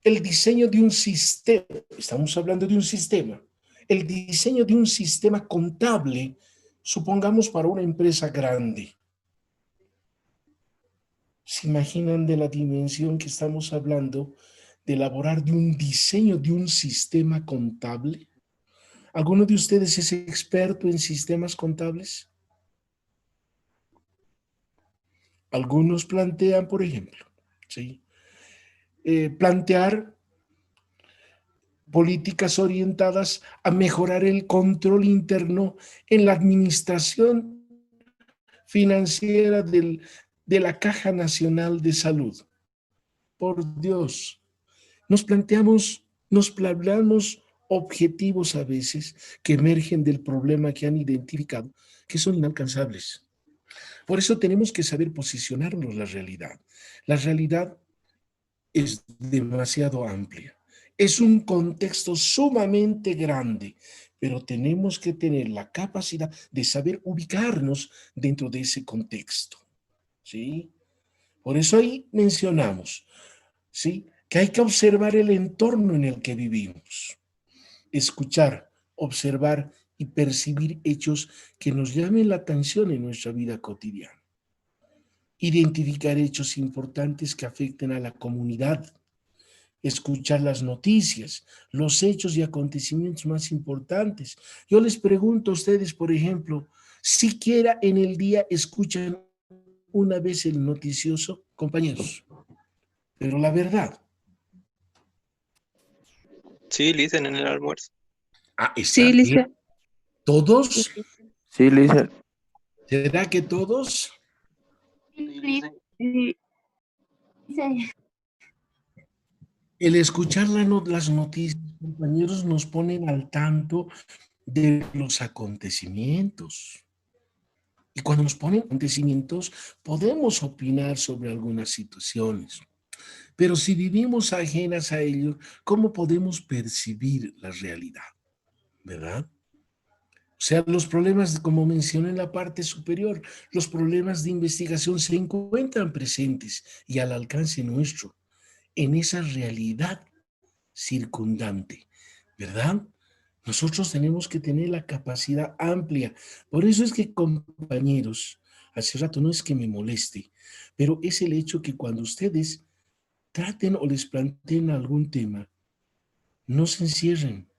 el diseño de un sistema, estamos hablando de un sistema, el diseño de un sistema contable, supongamos para una empresa grande. ¿Se imaginan de la dimensión que estamos hablando de elaborar de un diseño de un sistema contable? ¿Alguno de ustedes es experto en sistemas contables? Algunos plantean, por ejemplo, ¿sí? Plantear políticas orientadas a mejorar el control interno en la administración financiera de la Caja Nacional de Salud. Por Dios, nos planteamos objetivos a veces que emergen del problema que han identificado, que son inalcanzables. Por eso tenemos que saber posicionarnos en la realidad. La realidad es demasiado amplia. Es un contexto sumamente grande, pero tenemos que tener la capacidad de saber ubicarnos dentro de ese contexto. ¿Sí? Por eso ahí mencionamos, ¿sí?, que hay que observar el entorno en el que vivimos, escuchar, observar y percibir hechos que nos llamen la atención en nuestra vida cotidiana, identificar hechos importantes que afecten a la comunidad, escuchar las noticias, los hechos y acontecimientos más importantes. Yo les pregunto a ustedes, por ejemplo, siquiera en el día escuchan una vez el noticioso, compañeros. Pero la verdad. Sí, Listen, en el almuerzo. Ah, está Sí, bien. listo. ¿Todos? Sí, Lisa. ¿Será que todos? Sí. El escuchar las noticias, compañeros, nos ponen al tanto de los acontecimientos. Y cuando nos ponen acontecimientos, podemos opinar sobre algunas situaciones. Pero si vivimos ajenas a ello, ¿cómo podemos percibir la realidad? ¿Verdad? O sea, los problemas, como mencioné en la parte superior, los problemas de investigación se encuentran presentes y al alcance nuestro, en esa realidad circundante, ¿verdad? Nosotros tenemos que tener la capacidad amplia. Por eso es que, compañeros, hace rato no es que me moleste, pero es el hecho que cuando ustedes traten o les planteen algún tema, no se encierren,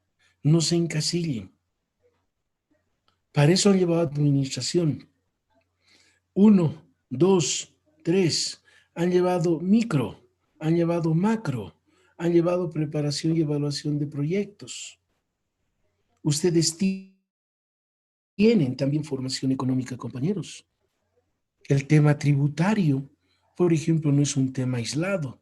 no se encasillen. Para eso han llevado administración. 1, 2, 3. Han llevado micro, han llevado macro, han llevado preparación y evaluación de proyectos. Ustedes tienen también formación económica, compañeros. El tema tributario, por ejemplo, no es un tema aislado.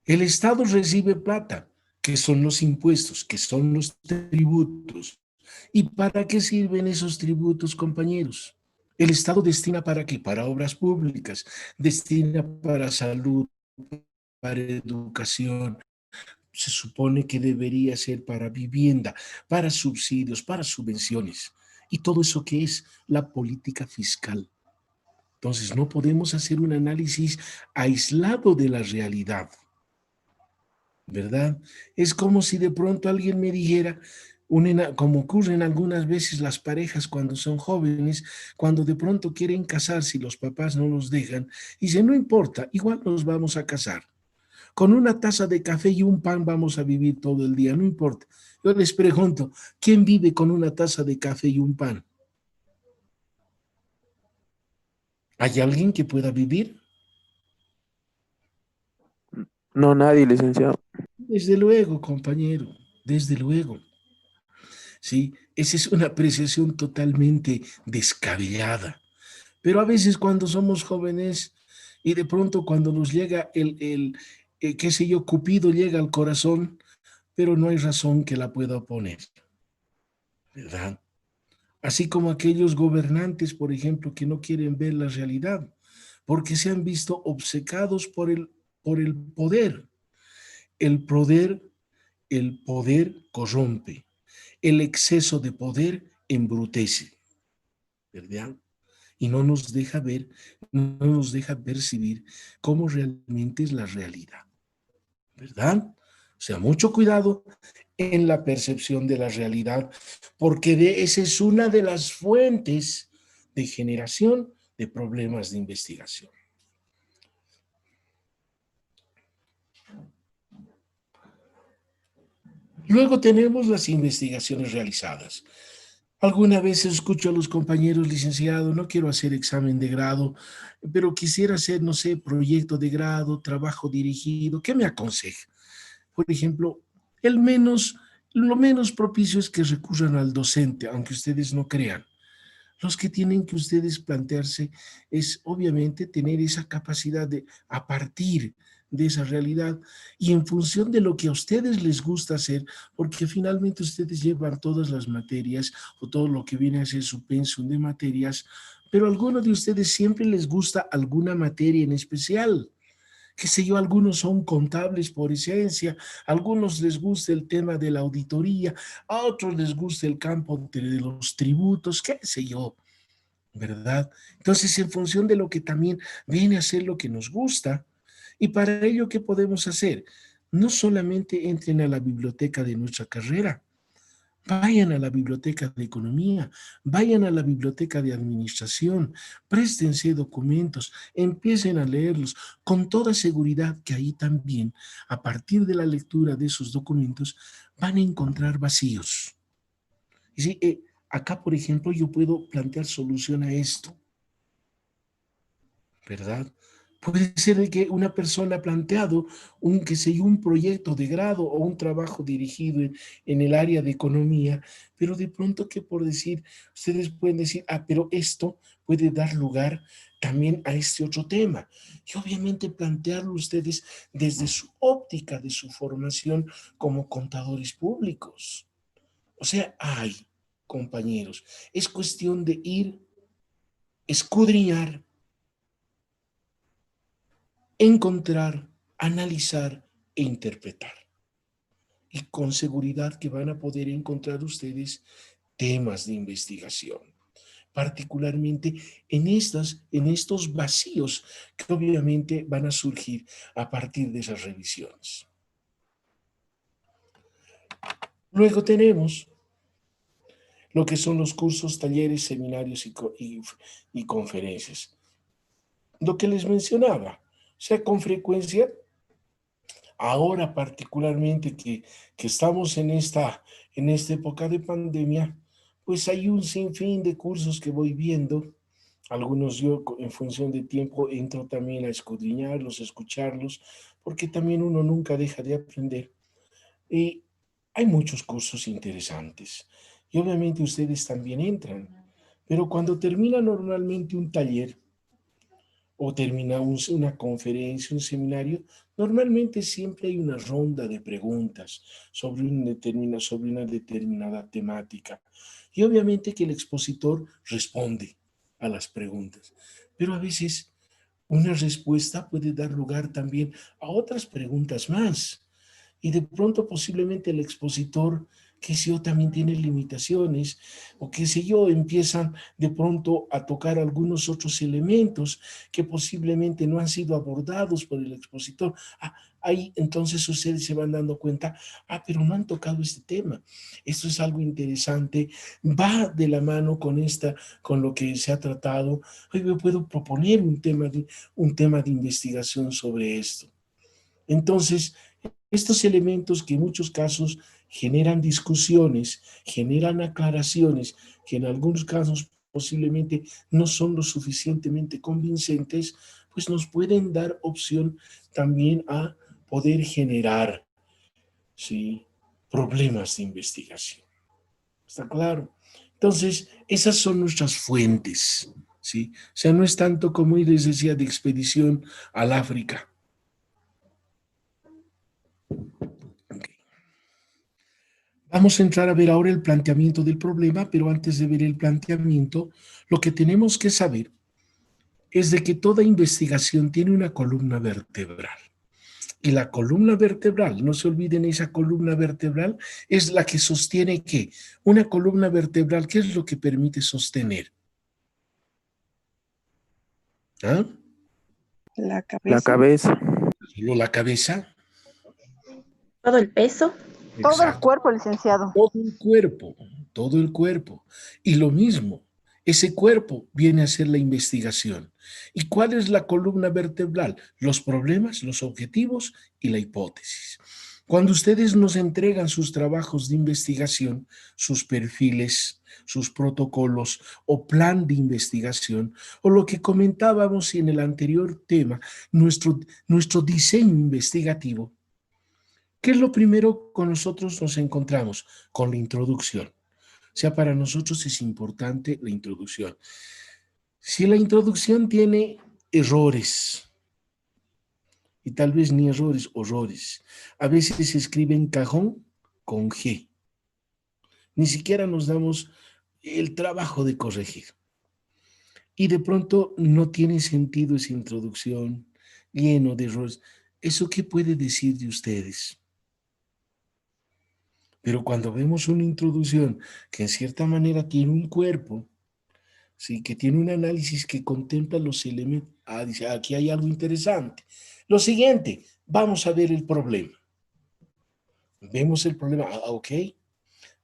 El Estado recibe plata, que son los impuestos, que son los tributos. ¿Y para qué sirven esos tributos, compañeros? El Estado destina ¿para qué? Para obras públicas, destina para salud, para educación. Se supone que debería ser para vivienda, para subsidios, para subvenciones. ¿Y todo eso qué es? La política fiscal. Entonces no podemos hacer un análisis aislado de la realidad, ¿verdad? Es como si de pronto alguien me dijera, como ocurren algunas veces las parejas cuando son jóvenes, cuando de pronto quieren casarse y los papás no los dejan, y dicen, no importa, igual nos vamos a casar. Con una taza de café y un pan vamos a vivir todo el día, no importa. Yo les pregunto, ¿quién vive con una taza de café y un pan? ¿Hay alguien que pueda vivir? No, nadie, licenciado. Desde luego, compañero, desde luego. Sí, esa es una apreciación totalmente descabellada. Pero a veces cuando somos jóvenes y de pronto cuando nos llega qué sé yo, Cupido llega al corazón, pero no hay razón que la pueda oponer, ¿verdad? Así como aquellos gobernantes, por ejemplo, que no quieren ver la realidad, porque se han visto obcecados por el poder. El poder, el poder corrompe. El exceso de poder embrutece, ¿verdad? Y no nos deja ver, no nos deja percibir cómo realmente es la realidad, ¿verdad? O sea, mucho cuidado en la percepción de la realidad, porque esa es una de las fuentes de generación de problemas de investigación. Luego tenemos las investigaciones realizadas. Alguna vez escucho a los compañeros licenciados, no quiero hacer examen de grado, pero quisiera hacer, no sé, proyecto de grado, trabajo dirigido. ¿Qué me aconseja? Por ejemplo, lo menos propicio es que recurran al docente, aunque ustedes no crean. Los que tienen que ustedes plantearse es obviamente tener esa capacidad de, a partir de esa realidad y en función de lo que a ustedes les gusta hacer, porque finalmente ustedes llevan todas las materias o todo lo que viene a ser su pensum de materias, pero a algunos de ustedes siempre les gusta alguna materia en especial. Qué sé yo, algunos son contables por esencia, a algunos les gusta el tema de la auditoría, a otros les gusta el campo de los tributos, qué sé yo, ¿verdad? Entonces, en función de lo que también viene a ser lo que nos gusta, y para ello, ¿qué podemos hacer? No solamente entren a la biblioteca de nuestra carrera, Vayan a la biblioteca de economía, vayan a la biblioteca de administración, préstense documentos, empiecen a leerlos con toda seguridad que ahí también, a partir de la lectura de esos documentos, van a encontrar vacíos. Y sí, acá, por ejemplo, yo puedo plantear solución a esto, ¿verdad? Puede ser de que una persona ha planteado qué sé yo, un proyecto de grado o un trabajo dirigido en el área de economía, pero de pronto que por decir, ustedes pueden decir, pero esto puede dar lugar también a este otro tema. Y obviamente plantearlo ustedes desde su óptica de su formación como contadores públicos. O sea, compañeros, es cuestión de ir, escudriñar, encontrar, analizar e interpretar. Y con seguridad que van a poder encontrar ustedes temas de investigación, particularmente en estos vacíos que obviamente van a surgir a partir de esas revisiones. Luego tenemos lo que son los cursos, talleres, seminarios y conferencias. Lo que les mencionaba, o sea, con frecuencia, ahora particularmente que estamos en esta época de pandemia, pues hay un sinfín de cursos que voy viendo. Algunos yo en función de tiempo entro también a escudriñarlos, a escucharlos, porque también uno nunca deja de aprender. Y hay muchos cursos interesantes. Y obviamente ustedes también entran. Pero cuando termina normalmente un taller, o termina una conferencia, un seminario, normalmente siempre hay una ronda de preguntas sobre una determinada temática. Y obviamente que el expositor responde a las preguntas, pero a veces una respuesta puede dar lugar también a otras preguntas más. Y de pronto posiblemente el expositor, qué sé yo, también tiene limitaciones, o qué sé yo, empiezan de pronto a tocar algunos otros elementos que posiblemente no han sido abordados por el expositor. Ahí entonces ustedes se van dando cuenta, pero no han tocado este tema. Esto es algo interesante, va de la mano con lo que se ha tratado. Hoy yo puedo proponer un tema de investigación sobre esto. Entonces, estos elementos que en muchos casos generan discusiones, generan aclaraciones, que en algunos casos posiblemente no son lo suficientemente convincentes, pues nos pueden dar opción también a poder generar, ¿sí?, problemas de investigación. ¿Está claro? Entonces, esas son nuestras fuentes, ¿sí? O sea, no es tanto como les decía de expedición al África. Vamos a entrar a ver ahora el planteamiento del problema, pero antes de ver el planteamiento, lo que tenemos que saber es de que toda investigación tiene una columna vertebral. Y la columna vertebral, no se olviden, esa columna vertebral es la que sostiene ¿qué? Una columna vertebral, ¿qué es lo que permite sostener? ¿Ah? La cabeza. ¿Solo la cabeza? Todo el peso. Todo el cuerpo, licenciado. Todo el cuerpo. Y lo mismo, ese cuerpo viene a ser la investigación. ¿Y cuál es la columna vertebral? Los problemas, los objetivos y la hipótesis. Cuando ustedes nos entregan sus trabajos de investigación, sus perfiles, sus protocolos o plan de investigación, o lo que comentábamos en el anterior tema, nuestro diseño investigativo, ¿qué es lo primero con nosotros nos encontramos? Con la introducción. O sea, para nosotros es importante la introducción. Si la introducción tiene errores, y tal vez ni errores, horrores, a veces se escribe en cajón con G. Ni siquiera nos damos el trabajo de corregir. Y de pronto no tiene sentido esa introducción, lleno de errores. ¿Eso qué puede decir de ustedes? Pero cuando vemos una introducción que en cierta manera tiene un cuerpo, ¿sí?, que tiene un análisis que contempla los elementos, dice, aquí hay algo interesante. Lo siguiente, vamos a ver el problema. Vemos el problema, ok.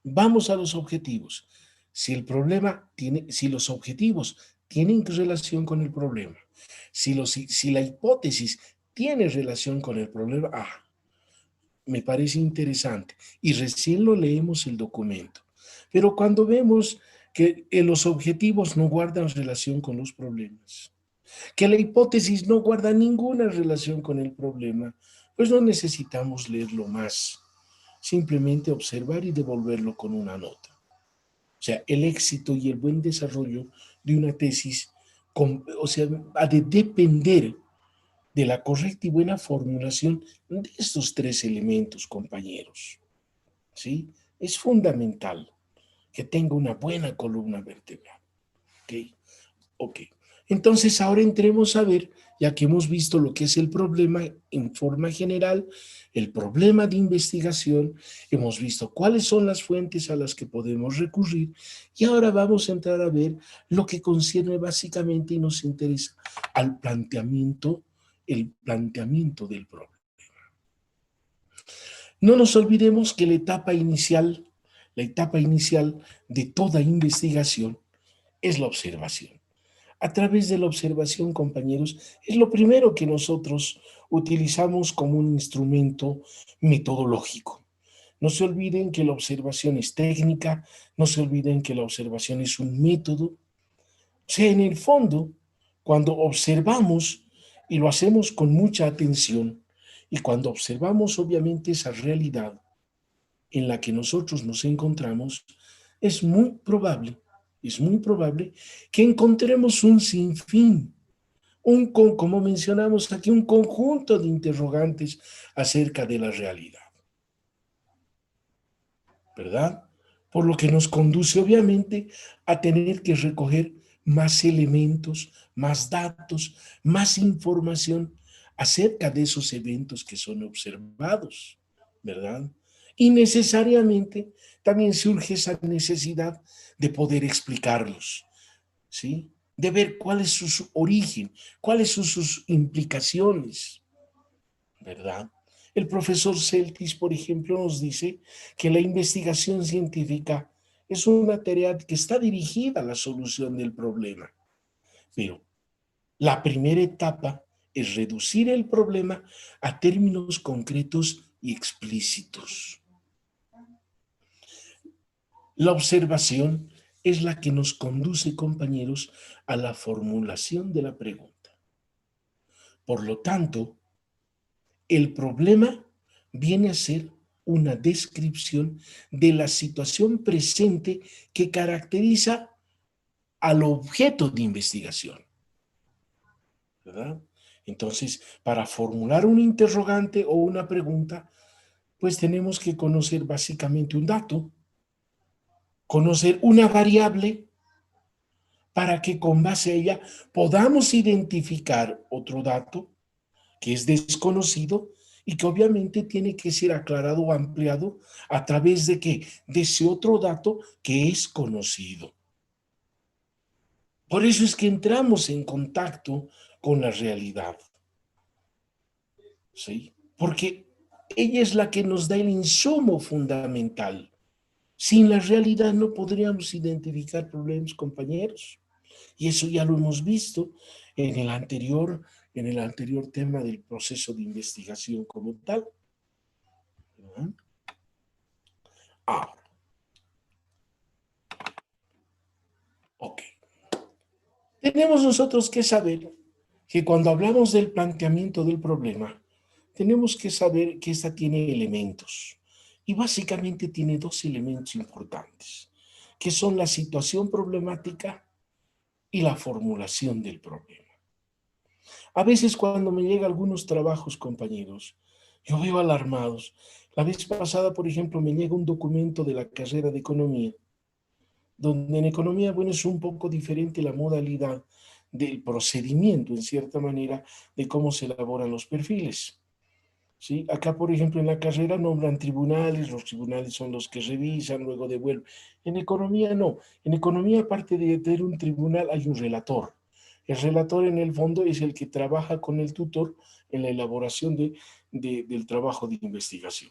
Vamos a los objetivos. Si el problema tiene, si los objetivos tienen relación con el problema, si la hipótesis tiene relación con el problema, me parece interesante. Y recién lo leemos el documento. Pero cuando vemos que los objetivos no guardan relación con los problemas, que la hipótesis no guarda ninguna relación con el problema, pues no necesitamos leerlo más. Simplemente observar y devolverlo con una nota. O sea, el éxito y el buen desarrollo de una tesis, ha de depender de la correcta y buena formulación de estos tres elementos, compañeros. ¿Sí? Es fundamental que tenga una buena columna vertebral. ¿Ok? Entonces ahora entremos a ver, ya que hemos visto lo que es el problema en forma general, el problema de investigación, hemos visto cuáles son las fuentes a las que podemos recurrir y ahora vamos a entrar a ver lo que concierne básicamente y nos interesa al planteamiento, el planteamiento del problema. No nos olvidemos que la etapa inicial de toda investigación es la observación. A través de la observación, compañeros, es lo primero que nosotros utilizamos como un instrumento metodológico. No se olviden que la observación es técnica, no se olviden que la observación es un método. O sea, en el fondo, cuando observamos y lo hacemos con mucha atención, y cuando observamos obviamente esa realidad en la que nosotros nos encontramos, es muy probable que encontremos un sinfín, como mencionamos aquí, un conjunto de interrogantes acerca de la realidad. ¿Verdad? Por lo que nos conduce obviamente a tener que recoger más elementos, más datos, más información acerca de esos eventos que son observados, ¿verdad? Y necesariamente también surge esa necesidad de poder explicarlos, ¿sí? De ver cuál es su origen, cuáles son sus implicaciones, ¿verdad? El profesor Celtis, por ejemplo, nos dice que la investigación científica es una tarea que está dirigida a la solución del problema, pero la primera etapa es reducir el problema a términos concretos y explícitos. La observación es la que nos conduce, compañeros, a la formulación de la pregunta. Por lo tanto, el problema viene a ser una descripción de la situación presente que caracteriza al objeto de investigación, ¿verdad? Entonces, para formular un interrogante o una pregunta, pues tenemos que conocer básicamente un dato, conocer una variable, para que con base a ella podamos identificar otro dato que es desconocido y que obviamente tiene que ser aclarado o ampliado a través de ¿qué? De ese otro dato que es conocido. Por eso es que entramos en contacto con la realidad, ¿sí? Porque ella es la que nos da el insumo fundamental. Sin la realidad no podríamos identificar problemas, compañeros. Y eso ya lo hemos visto en el anterior tema del proceso de investigación como tal. Ahora. Ok. Tenemos nosotros que saber que cuando hablamos del planteamiento del problema, tenemos que saber que esta tiene elementos. Y básicamente tiene dos elementos importantes, que son la situación problemática y la formulación del problema. A veces cuando me llegan algunos trabajos, compañeros, yo veo alarmados. La vez pasada, por ejemplo, me llega un documento de la carrera de Economía, donde en Economía, bueno, es un poco diferente la modalidad del procedimiento, en cierta manera, de cómo se elaboran los perfiles. ¿Sí? Acá, por ejemplo, en la carrera nombran tribunales, los tribunales son los que revisan, luego devuelven. En Economía no. En Economía, aparte de tener un tribunal, hay un relator. El relator, en el fondo, es el que trabaja con el tutor en la elaboración del trabajo de investigación.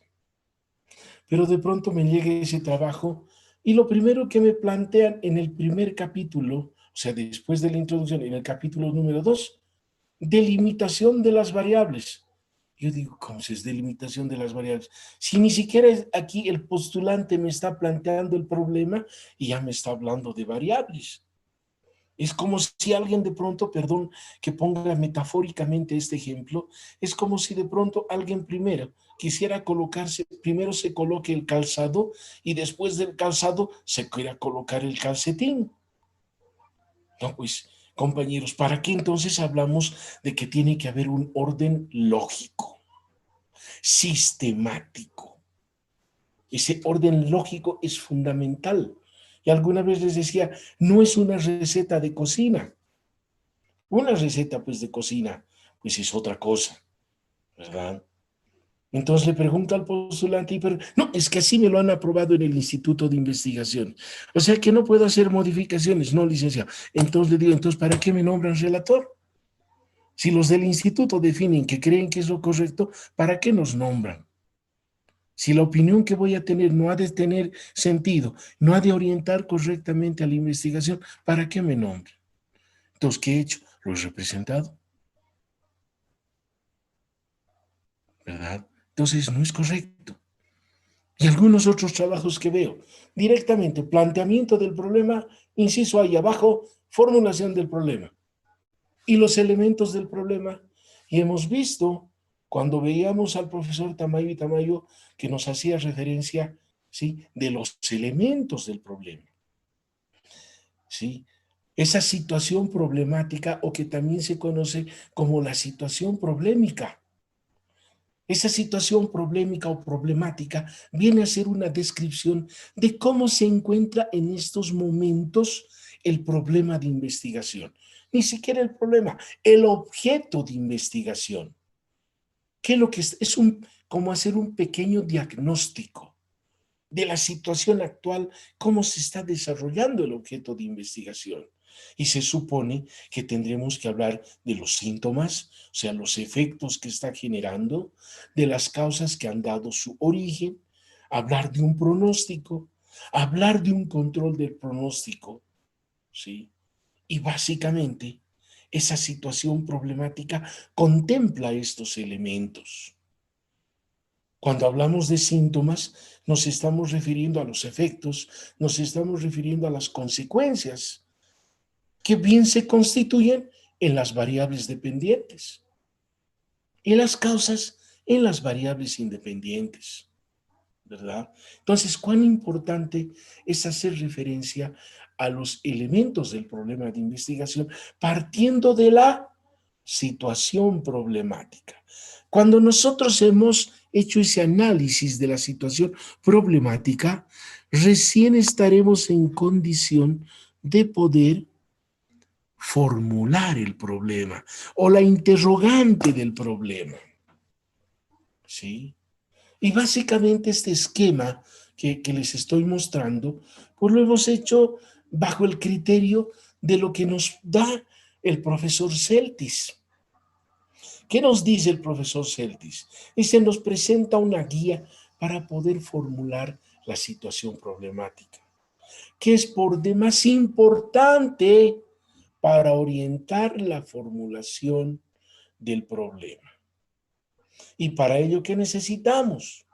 Pero de pronto me llega ese trabajo y lo primero que me plantean en el primer capítulo, o sea, después de la introducción, en el capítulo número 2, delimitación de las variables. Yo digo, ¿cómo es delimitación de las variables? Si ni siquiera aquí el postulante me está planteando el problema y ya me está hablando de variables. Es como si alguien de pronto, perdón que ponga metafóricamente este ejemplo, es como si de pronto alguien primero quisiera colocarse, primero se coloque el calzado y después del calzado se quiera colocar el calcetín. No, pues, compañeros, ¿para qué entonces hablamos de que tiene que haber un orden lógico, sistemático? Ese orden lógico es fundamental. Y alguna vez les decía, no es una receta de cocina. Una receta, pues, de cocina, pues es otra cosa, ¿verdad? Entonces le pregunto al postulante, pero no, es que así me lo han aprobado en el Instituto de Investigación. O sea que no puedo hacer modificaciones, no, licenciado. Entonces le digo, entonces, ¿para qué me nombran relator? Si los del instituto definen que creen que es lo correcto, ¿para qué nos nombran? Si la opinión que voy a tener no ha de tener sentido, no ha de orientar correctamente a la investigación, ¿para qué me nombran? Entonces, ¿qué he hecho? Lo he representado, ¿verdad? Entonces, no es correcto. Y algunos otros trabajos que veo, directamente, planteamiento del problema, inciso ahí abajo, formulación del problema. Y los elementos del problema, y hemos visto, cuando veíamos al profesor Tamayo y Tamayo, que nos hacía referencia, ¿sí?, de los elementos del problema, ¿sí? Esa situación problemática, o que también se conoce como la situación problemática. Esa situación problemática o problemática viene a ser una descripción de cómo se encuentra en estos momentos el problema de investigación. Ni siquiera el problema, el objeto de investigación. ¿Qué es lo que es? Es como hacer un pequeño diagnóstico de la situación actual, cómo se está desarrollando el objeto de investigación. Y se supone que tendremos que hablar de los síntomas, o sea, los efectos que está generando, de las causas que han dado su origen, hablar de un pronóstico, hablar de un control del pronóstico, ¿sí? Y básicamente, esa situación problemática contempla estos elementos. Cuando hablamos de síntomas, nos estamos refiriendo a los efectos, nos estamos refiriendo a las consecuencias, que bien se constituyen en las variables dependientes y las causas en las variables independientes, ¿verdad? Entonces, ¿cuán importante es hacer referencia a los elementos del problema de investigación partiendo de la situación problemática? Cuando nosotros hemos hecho ese análisis de la situación problemática, recién estaremos en condición de poder formular el problema o la interrogante del problema, ¿sí? Y básicamente este esquema que les estoy mostrando, pues lo hemos hecho bajo el criterio de lo que nos da el profesor Celtis. ¿Qué nos dice el profesor Celtis? Dice, nos presenta una guía para poder formular la situación problemática, que es por demás importante para orientar la formulación del problema. Y para ello, ¿qué necesitamos?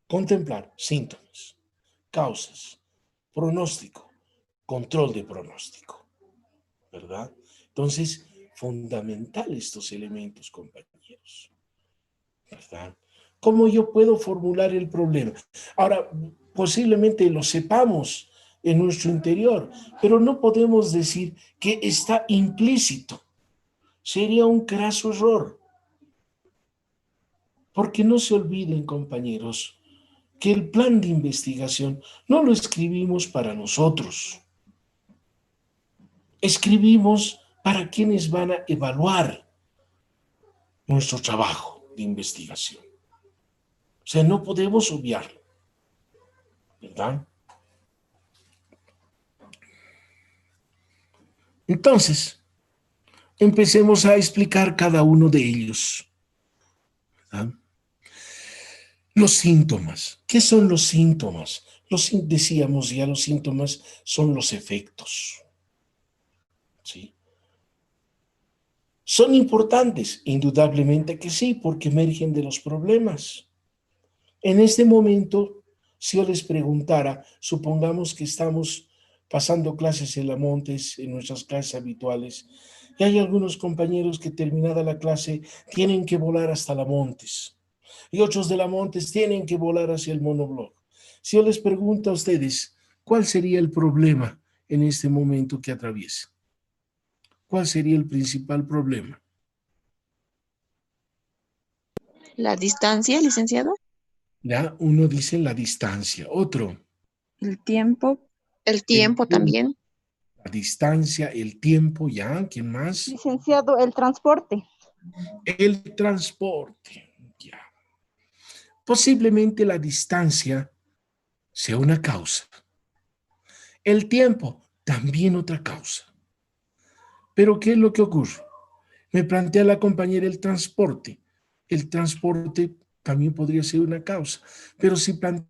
Contemplar síntomas, causas, pronóstico, control de pronóstico, ¿verdad? Entonces, fundamental estos elementos, compañeros, ¿verdad? ¿Cómo yo puedo formular el problema? Ahora, posiblemente lo sepamos en nuestro interior, pero no podemos decir que está implícito. Sería un craso error. Porque no se olviden, compañeros, que el plan de investigación no lo escribimos para nosotros. Escribimos para quienes van a evaluar nuestro trabajo de investigación. O sea, no podemos obviarlo, ¿verdad? Entonces, empecemos a explicar cada uno de ellos, ¿verdad? Los síntomas. ¿Qué son los síntomas? Decíamos ya, los síntomas son los efectos. ¿Sí? ¿Son importantes? Indudablemente que sí, porque emergen de los problemas. En este momento, si yo les preguntara, supongamos que estamos pasando clases en la Montes, en nuestras clases habituales, y hay algunos compañeros que terminada la clase tienen que volar hasta la Montes, y otros de la Montes tienen que volar hacia el monobloc. Si yo les pregunto a ustedes, ¿cuál sería el problema en este momento que atraviesa? ¿Cuál sería el principal problema? La distancia, licenciado. Ya, uno dice la distancia, otro. El tiempo. El tiempo también. La distancia, el tiempo, ¿ya? ¿Quién más? Licenciado, el transporte. El transporte, ya. Posiblemente la distancia sea una causa. El tiempo, también otra causa. Pero ¿qué es lo que ocurre? Me plantea la compañera el transporte. El transporte también podría ser una causa. Pero si plantea